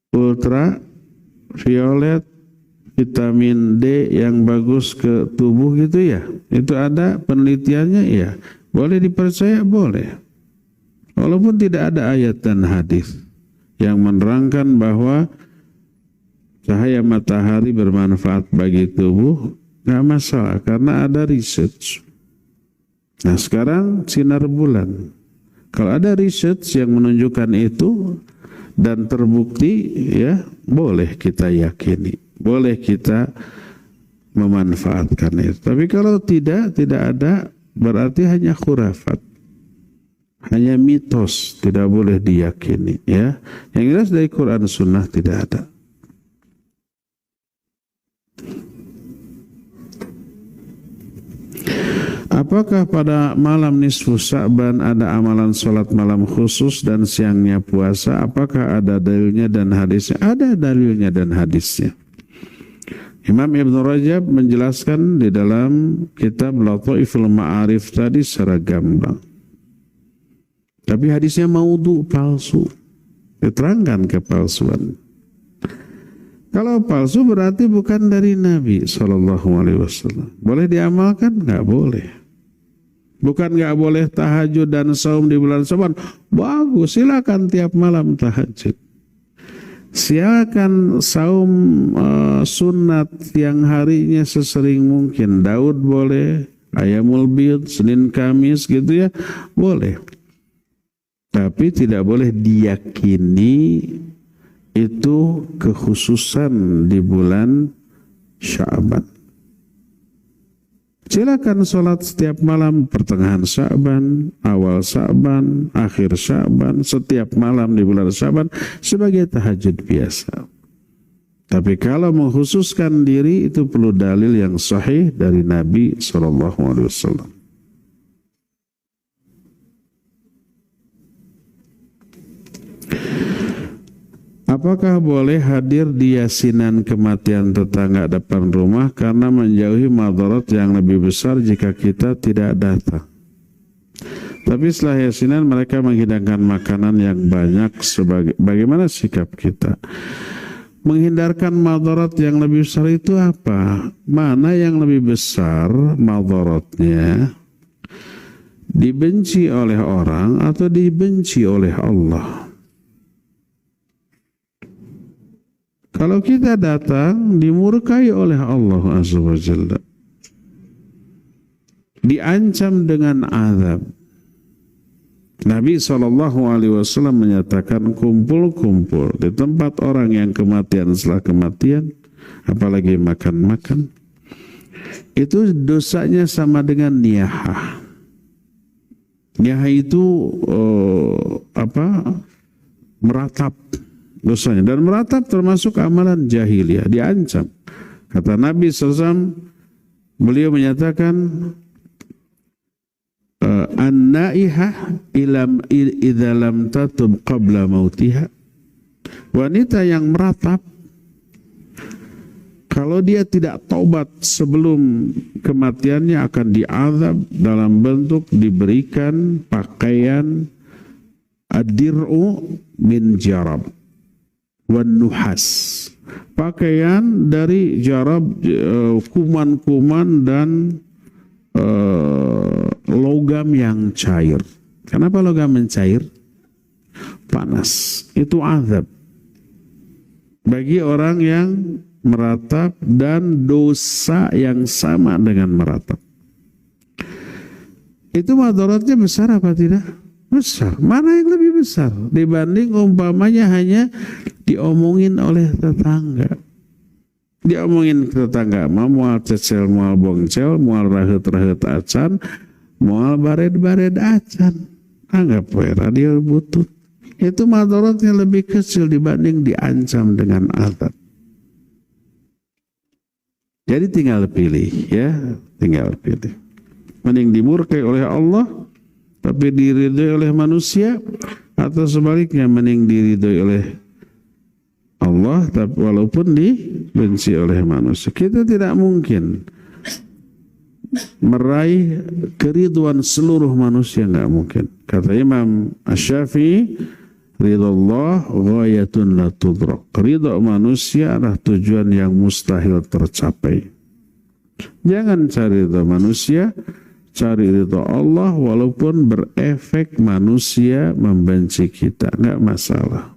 ultraviolet, vitamin D yang bagus ke tubuh gitu ya. Itu ada penelitiannya ya. Boleh dipercaya? Boleh. Walaupun tidak ada ayat dan hadis yang menerangkan bahwa cahaya matahari bermanfaat bagi tubuh, nggak masalah karena ada research. Nah sekarang sinar bulan. Kalau ada research yang menunjukkan itu dan terbukti ya boleh kita yakini. Boleh kita memanfaatkan itu. Tapi kalau tidak ada, berarti hanya khurafat. Hanya mitos, tidak boleh diyakini. Ya. Yang jelas dari Quran Sunnah tidak ada. Apakah pada malam nisfu Sya'ban ada amalan sholat malam khusus dan siangnya puasa? Apakah ada dalilnya dan hadisnya? Ada dalilnya dan hadisnya. Imam Ibn Rajab menjelaskan di dalam kitab Lataiful Ma'arif tadi secara gamblang. Tapi hadisnya maudhu, palsu. Diterangkan kepalsuan. Kalau palsu berarti bukan dari Nabi SAW. Boleh diamalkan? Nggak boleh. Bukan nggak boleh tahajud dan saum di bulan Sya'ban. Bagus, silakan tiap malam tahajud. Silakan saum sunat yang harinya sesering mungkin. Daud boleh, Ayamul Bid, Senin Kamis gitu ya, boleh. Tapi tidak boleh diyakini itu kekhususan di bulan Sya'ban. Silakan sholat setiap malam pertengahan Sya'ban, awal Sya'ban, akhir Sya'ban, setiap malam di bulan Sya'ban sebagai tahajud biasa. Tapi kalau mengkhususkan diri itu perlu dalil yang sahih dari Nabi SAW. Apakah boleh hadir di yasinan kematian tetangga depan rumah karena menjauhi madarat yang lebih besar jika kita tidak datang? Tapi setelah yasinan mereka menghidangkan makanan yang banyak. Bagaimana sikap kita? Menghindarkan madarat yang lebih besar itu apa? Mana yang lebih besar madaratnya? Dibenci oleh orang atau dibenci oleh Allah? Kalau kita datang dimurkai oleh Allah Azza wa Jalla, diancam dengan azab, Nabi SAW menyatakan kumpul-kumpul di tempat orang yang kematian setelah kematian, apalagi makan-makan, itu dosanya sama dengan niyahah. Niyahah itu meratap dosanya, dan meratap termasuk amalan jahiliyah, diancam. Kata Nabi SAW, beliau menyatakan an-naihah idza lam tatub qabla mautiha, wanita yang meratap kalau dia tidak taubat sebelum kematiannya akan diazab dalam bentuk diberikan pakaian ad-dir'u min jarab wan nuhas, pakaian dari jarab, kuman-kuman dan logam yang cair. Kenapa logam mencair? Panas. Itu azab bagi orang yang meratap dan dosa yang sama dengan meratap. Itu madaratnya besar apa tidak? Besar. Mana yang lebih besar dibanding umpamanya hanya diomongin oleh tetangga? Diomongin ke tetangga, mual cecel, mual bongcel, mual rahet-rahet acan, mual bared-bared acan. Anggap radio butut. Itu madaratnya lebih kecil dibanding diancam dengan azab. Jadi tinggal pilih, ya, tinggal pilih. Mending dimurkai oleh Allah tapi diridhoi oleh manusia, atau sebaliknya mending diridhoi oleh Allah tapi walaupun dibenci oleh manusia. Kita tidak mungkin meraih keriduan seluruh manusia, enggak mungkin. Kata Imam Asy-Syafi'i, ridallah ghayatun la tudrak. Ridha manusia adalah tujuan yang mustahil tercapai. Jangan cari ridha manusia, cari ridha Allah walaupun berefek manusia membenci kita, enggak masalah.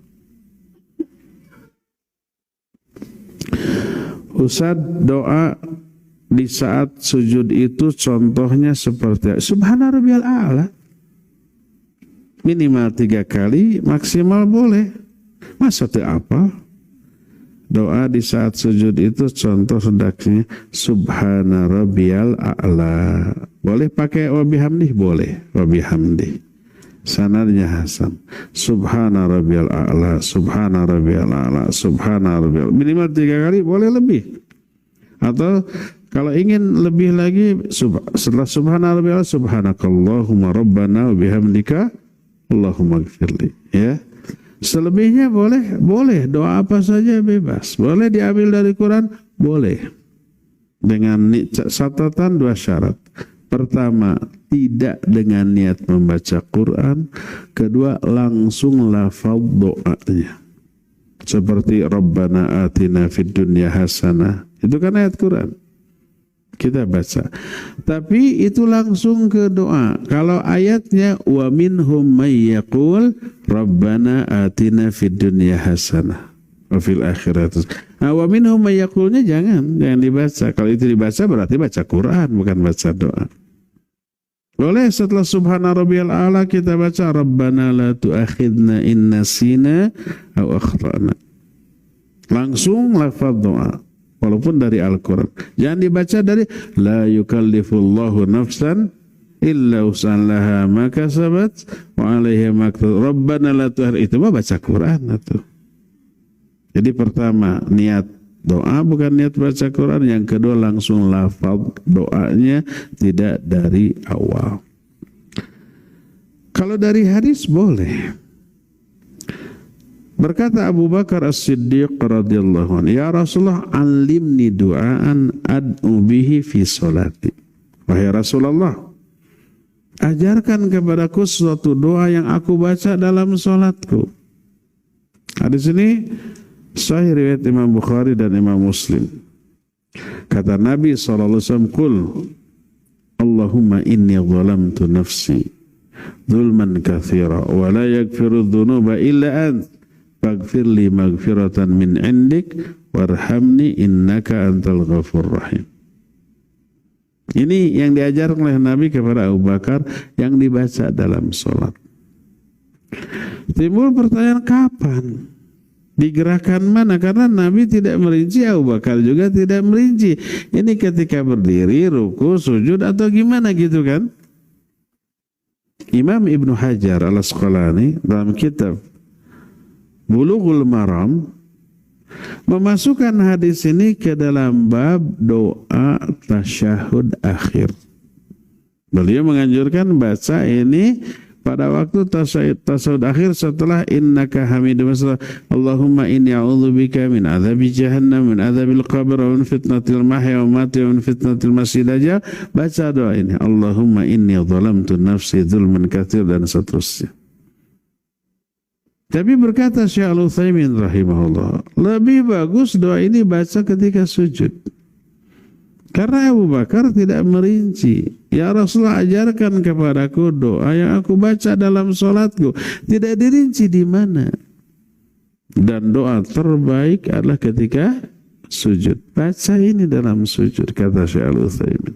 Ustaz, doa di saat sujud itu contohnya seperti Subhana rabbiyal a'la. Minimal 3 kali, maksimal boleh. Masa itu apa? Doa di saat sujud itu contoh sedaknya Subhana rabbiyal a'la. Boleh pakai wabihamdih? Boleh. Wabihamdih. Sanadnya hasan. Subhana rabbiyal a'la, Subhana rabbiyal a'la, Subhana rabbiyal. Minimal 3 kali, boleh lebih. Atau kalau ingin lebih lagi, setelah Subhana rabbiyal a'la, Subhanakallahumma rabbana wa bihamdika Allahumma gfirli, ya. Selebihnya boleh doa apa saja bebas. Boleh diambil dari Quran, boleh. Dengan catatan 2 syarat. Pertama, tidak dengan niat membaca Quran. Kedua, langsung lafaz doanya. Seperti Rabbana atina fid dunya hasanah. Itu kan ayat Quran. Kita baca. Tapi itu langsung ke doa. Kalau ayatnya wa minhum may yaqul Rabbana atina fid dunya hasanah wa fil akhirati. Nah, wa minhum may yaqulnya jangan dibaca. Kalau itu dibaca berarti baca Quran, bukan baca doa. Boleh setelah Subhana rabbiyal a'la kita baca Rabbana la tu'akhidna in nasina aw akhtana. Langsung lafaz doa. Walaupun dari Al-Quran. Jangan dibaca dari la yukallifullahu nafsan illa usallaha ma kasabat wa 'alaiha ma iktasab. Rabbana la tu'akhidna, itu mah baca Quran itu. Jadi pertama niat doa bukan niat baca Quran, yang kedua langsung lafaz doanya tidak dari awal. Kalau dari hadis boleh. Berkata Abu Bakar As-Siddiq radhiyallahu anhu, ya Rasulullah, alimni du'aan ad'u bihi fi sholati. Wahai Rasulullah, ajarkan kepadaku suatu doa yang aku baca dalam sholatku. Hadis ini sahih riwayat Imam Bukhari dan Imam Muslim. Kata Nabi SAW, Qul Allahumma inni zalamtu nafsi zulman kathira wa la yaghfiru dhunuba illa ant faghfir li maghfiratan min indik warhamni innaka antal ghafur rahim. Ini yang diajarkan oleh Nabi kepada Abu Bakar yang dibaca dalam sholat. Timbul pertanyaan kapan? Di gerakan mana? Karena Nabi tidak merinci, Abu Bakar juga tidak merinci. Ini ketika berdiri, ruku, sujud atau gimana gitu kan? Imam Ibnu Hajar Al-Asqalani dalam kitab Bulughul Maram memasukkan hadis ini ke dalam bab doa tasyahud akhir. Beliau menganjurkan baca ini pada waktu tasyahud akhir setelah innaka hamidum masalah Allahumma inni a'udzubika min adzabi jahannam min adzabil qabr wa min fitnatil mahya wa mamati wa min fitnatil masih dajjal. Baca doa ini, Allahumma inni zalamtu nafsi dzulman katsir, dan seterusnya. Tapi berkata Syekh Al-Utsaimin rahimahullah, lebih bagus doa ini baca ketika sujud. Karena Abu Bakar tidak merinci. Ya Rasulullah, ajarkan kepadaku doa yang aku baca dalam sholatku. Tidak dirinci di mana. Dan doa terbaik adalah ketika sujud. Baca ini dalam sujud, kata Syekh Al-Utsaimin.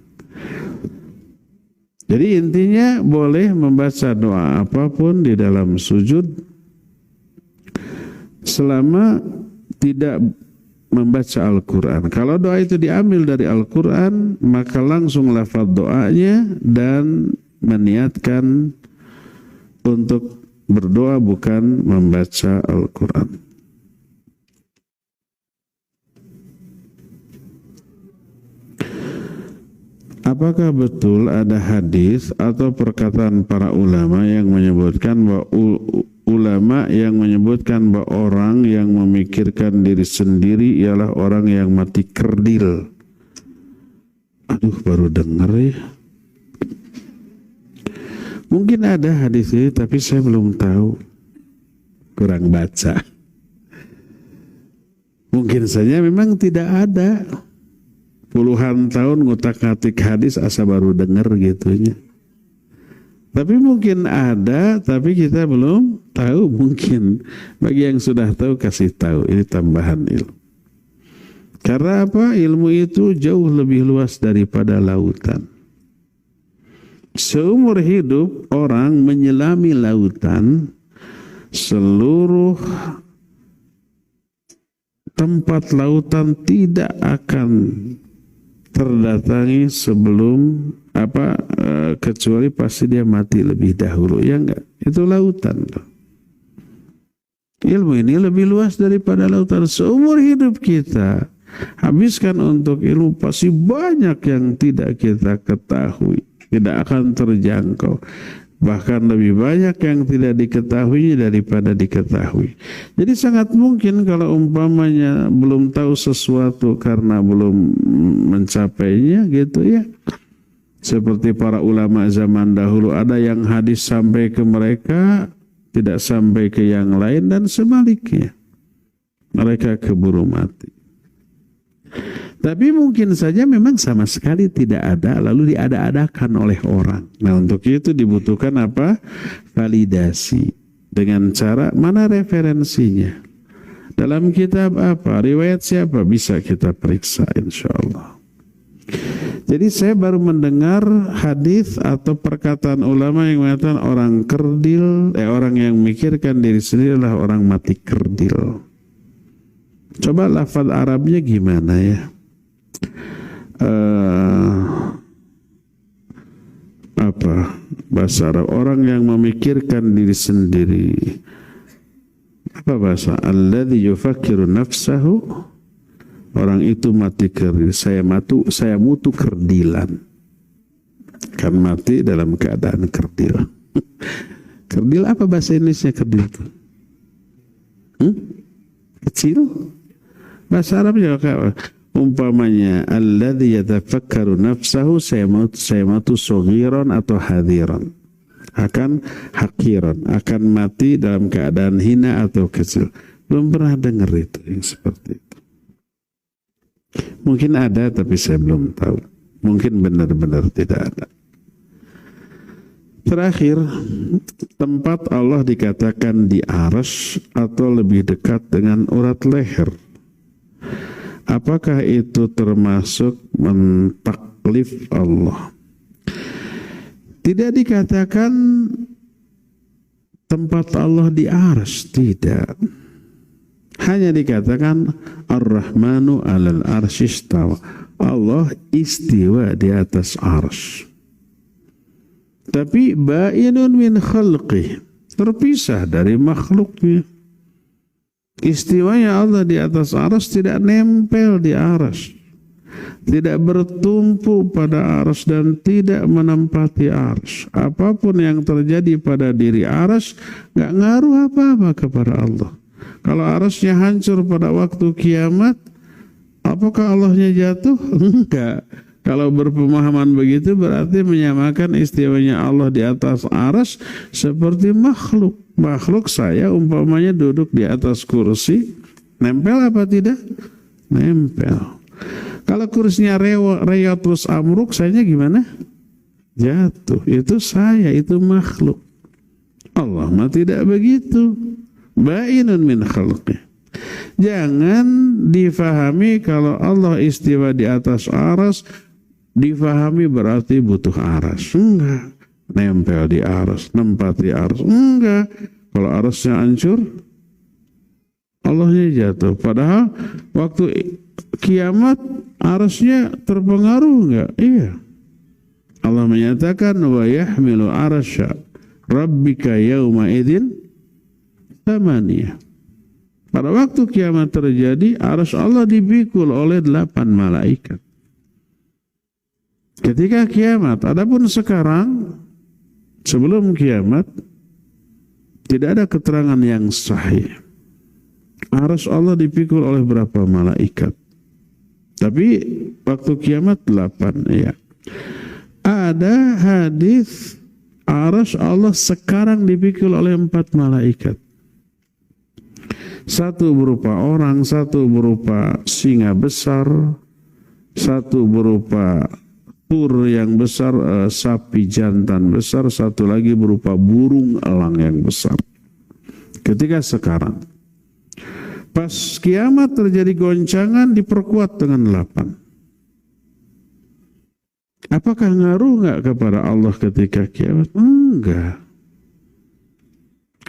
Jadi intinya boleh membaca doa apapun di dalam sujud selama tidak membaca Al-Quran. Kalau doa itu diambil dari Al-Quran, maka langsung lafaz doanya dan meniatkan untuk berdoa, bukan membaca Al-Quran. Apakah betul ada hadis atau perkataan para ulama yang menyebutkan bahwa orang yang memikirkan diri sendiri ialah orang yang mati kerdil? Aduh, baru dengar ya. Mungkin ada hadis ini, tapi saya belum tahu. Kurang baca. Mungkin saja memang tidak ada. Puluhan tahun ngutak-ngatik hadis asa baru dengar gitunya. Tapi mungkin ada, tapi kita belum tahu. Mungkin bagi yang sudah tahu, kasih tahu. Ini tambahan ilmu. Karena apa? Ilmu itu jauh lebih luas daripada lautan. Seumur hidup orang menyelami lautan, seluruh tempat lautan tidak akan terdatangi sebelum kecuali pasti dia mati lebih dahulu, ya enggak? Itu lautan. Ilmu ini lebih luas daripada lautan. Seumur hidup kita habiskan untuk ilmu, pasti banyak yang tidak kita ketahui, tidak akan terjangkau. Bahkan lebih banyak yang tidak diketahui daripada diketahui. Jadi sangat mungkin kalau umpamanya belum tahu sesuatu karena belum mencapainya gitu ya. Seperti para ulama zaman dahulu, ada yang hadis sampai ke mereka, tidak sampai ke yang lain, dan sebaliknya. Mereka keburu mati. Tapi mungkin saja memang sama sekali tidak ada, lalu diada-adakan oleh orang. Nah, untuk itu dibutuhkan apa? Validasi. Dengan cara mana referensinya? Dalam kitab apa? Riwayat siapa? Bisa kita periksa insya Allah. Jadi saya baru mendengar hadis atau perkataan ulama yang mengatakan orang kerdil, orang yang memikirkan diri sendiri adalah orang mati kerdil. Coba lafaz Arabnya gimana ya? Bahasa Arab, orang yang memikirkan diri sendiri. Apa bahasa? Alladzi yufakkiru nafsahu. Orang itu mati kerdil. Saya mutu kerdilan. Kan mati dalam keadaan kerdil. Kerdil apa bahasa Indonesia kerdil itu? Kecil? Bahasa Arabnya apa? Umpamanya alladzi yatafakkaru nafsahu, saya matu saghiran atau hadiran, akan hakiran, akan mati dalam keadaan hina atau kecil. Belum pernah dengar itu yang seperti itu. Mungkin ada, tapi saya belum tahu. Mungkin benar-benar tidak ada. Terakhir, tempat Allah dikatakan di arsy atau lebih dekat dengan urat leher. Apakah itu termasuk mentaklif Allah? Tidak dikatakan tempat Allah di arsy, tidak. Hanya dikatakan Ar-Rahmanu 'alal arsy istawa. Allah istiwa di atas arsy. Tapi ba'inun min khalqih, terpisah dari makhluknya. Istiwanya Allah di atas arsy tidak nempel di arsy, tidak bertumpu pada arsy dan tidak menempati arsy. Apapun yang terjadi pada diri arsy nggak ngaruh apa-apa kepada Allah. Kalau arsy-nya hancur pada waktu kiamat, apakah Allahnya jatuh? Enggak. Kalau berpemahaman begitu berarti menyamakan istiwanya Allah di atas arsy seperti makhluk. Makhluk saya umpamanya duduk di atas kursi, nempel apa tidak? Nempel. Kalau kursinya reot terus amruk, sayanya gimana? Jatuh. Itu saya, itu makhluk. Allah mah tidak begitu. Ba'inun min khalqih. Jangan difahami kalau Allah istiwa di atas arsy, difahami berarti butuh arsy. Enggak. Nempel di arsy, nempati arsy. Enggak. Kalau arsy-nya hancur, Allahnya jatuh. Padahal waktu kiamat arsy-nya terpengaruh enggak? Iya. Allah menyatakan wa yahmilu arsya rabbika yauma idzin thamaniyah. Pada waktu kiamat terjadi, arsy Allah dipikul oleh 8 malaikat. Ketika kiamat, adapun sekarang sebelum kiamat tidak ada keterangan yang sahih. Arsy Allah dipikul oleh berapa malaikat? Tapi waktu kiamat 8 ya. Ada hadis arsy Allah sekarang dipikul oleh 4 malaikat. Satu berupa orang, satu berupa singa besar, satu berupa tur yang besar, sapi jantan besar, satu lagi berupa burung elang yang besar. Ketika sekarang, pas kiamat terjadi goncangan, diperkuat dengan 8. Apakah ngaruh nggak kepada Allah ketika kiamat? Enggak.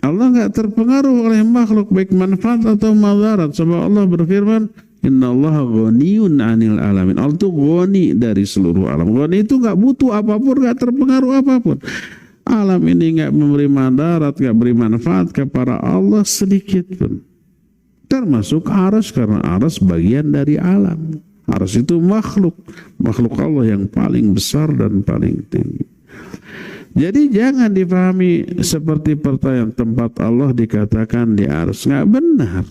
Allah nggak terpengaruh oleh makhluk baik manfaat atau madarat. Sebab Allah berfirman, Innallaha ghaniyun 'anil alamin. Allah itu ghani dari seluruh alam. Ghani itu nggak butuh apapun, nggak terpengaruh apapun. Alam ini nggak memberi madarat, nggak beri manfaat kepada Allah sedikit pun. Termasuk arsy, karena arsy bagian dari alam. Arsy itu makhluk Allah yang paling besar dan paling tinggi. Jadi jangan dipahami seperti pertanyaan tempat Allah dikatakan di arsy. Nggak benar.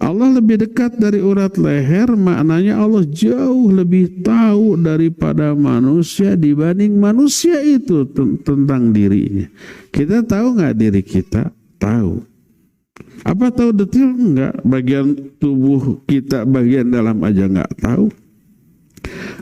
Allah lebih dekat dari urat leher, maknanya Allah jauh lebih tahu daripada manusia dibanding manusia itu tentang dirinya. Kita tahu nggak diri kita? Tahu. Apa tahu detail? Enggak. Bagian tubuh kita bagian dalam aja nggak tahu.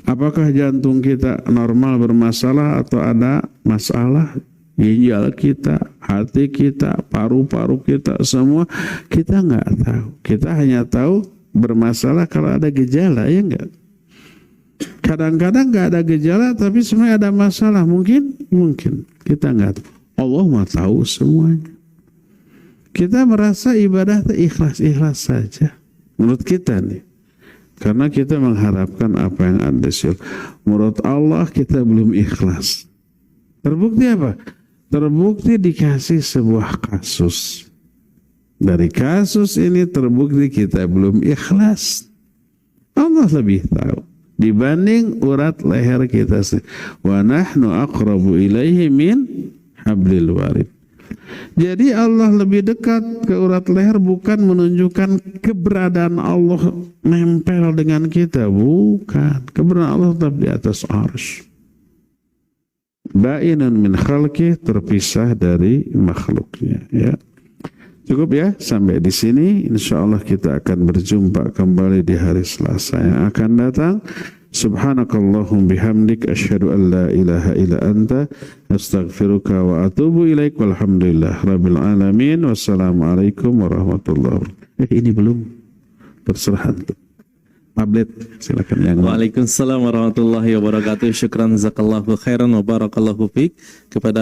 Apakah jantung kita normal bermasalah atau ada masalah? Ginjal kita, hati kita, paru-paru kita, semua kita nggak tahu. Kita hanya tahu bermasalah kalau ada gejala, ya enggak? Kadang-kadang nggak ada gejala tapi sebenarnya ada masalah. Mungkin kita nggak tahu. Allah mah tahu semuanya. Kita merasa ibadah ikhlas-ikhlas saja menurut kita nih. Karena kita mengharapkan apa yang ada sih. Menurut Allah kita belum ikhlas. Terbukti apa? Terbukti dikasih sebuah kasus. Dari kasus ini terbukti kita belum ikhlas. Allah lebih tahu dibanding urat leher kita. Wa nahnu aqrabu ilaihi min hablil warid. Jadi Allah lebih dekat ke urat leher bukan menunjukkan keberadaan Allah nempel dengan kita, bukan. Keberadaan Allah tetap di atas arsy. Ba'inun min khalqih, terpisah dari makhluknya, ya. Cukup ya sampai di sini. Insyaallah kita akan berjumpa kembali di hari Selasa yang akan datang. Subhanakallahum bihamdik asyhadu an la ilaha illa anta astaghfiruka wa atubu ilaik walhamdulillah rabbil alamin. Wassalamualaikum warahmatullahi wabarakatuh. Ini belum terserah antum. Tablet silakan yang Waalaikumsalam warahmatullahi wabarakatuh. Syukran jazakallahu khairan wa barakallahu fiik kepada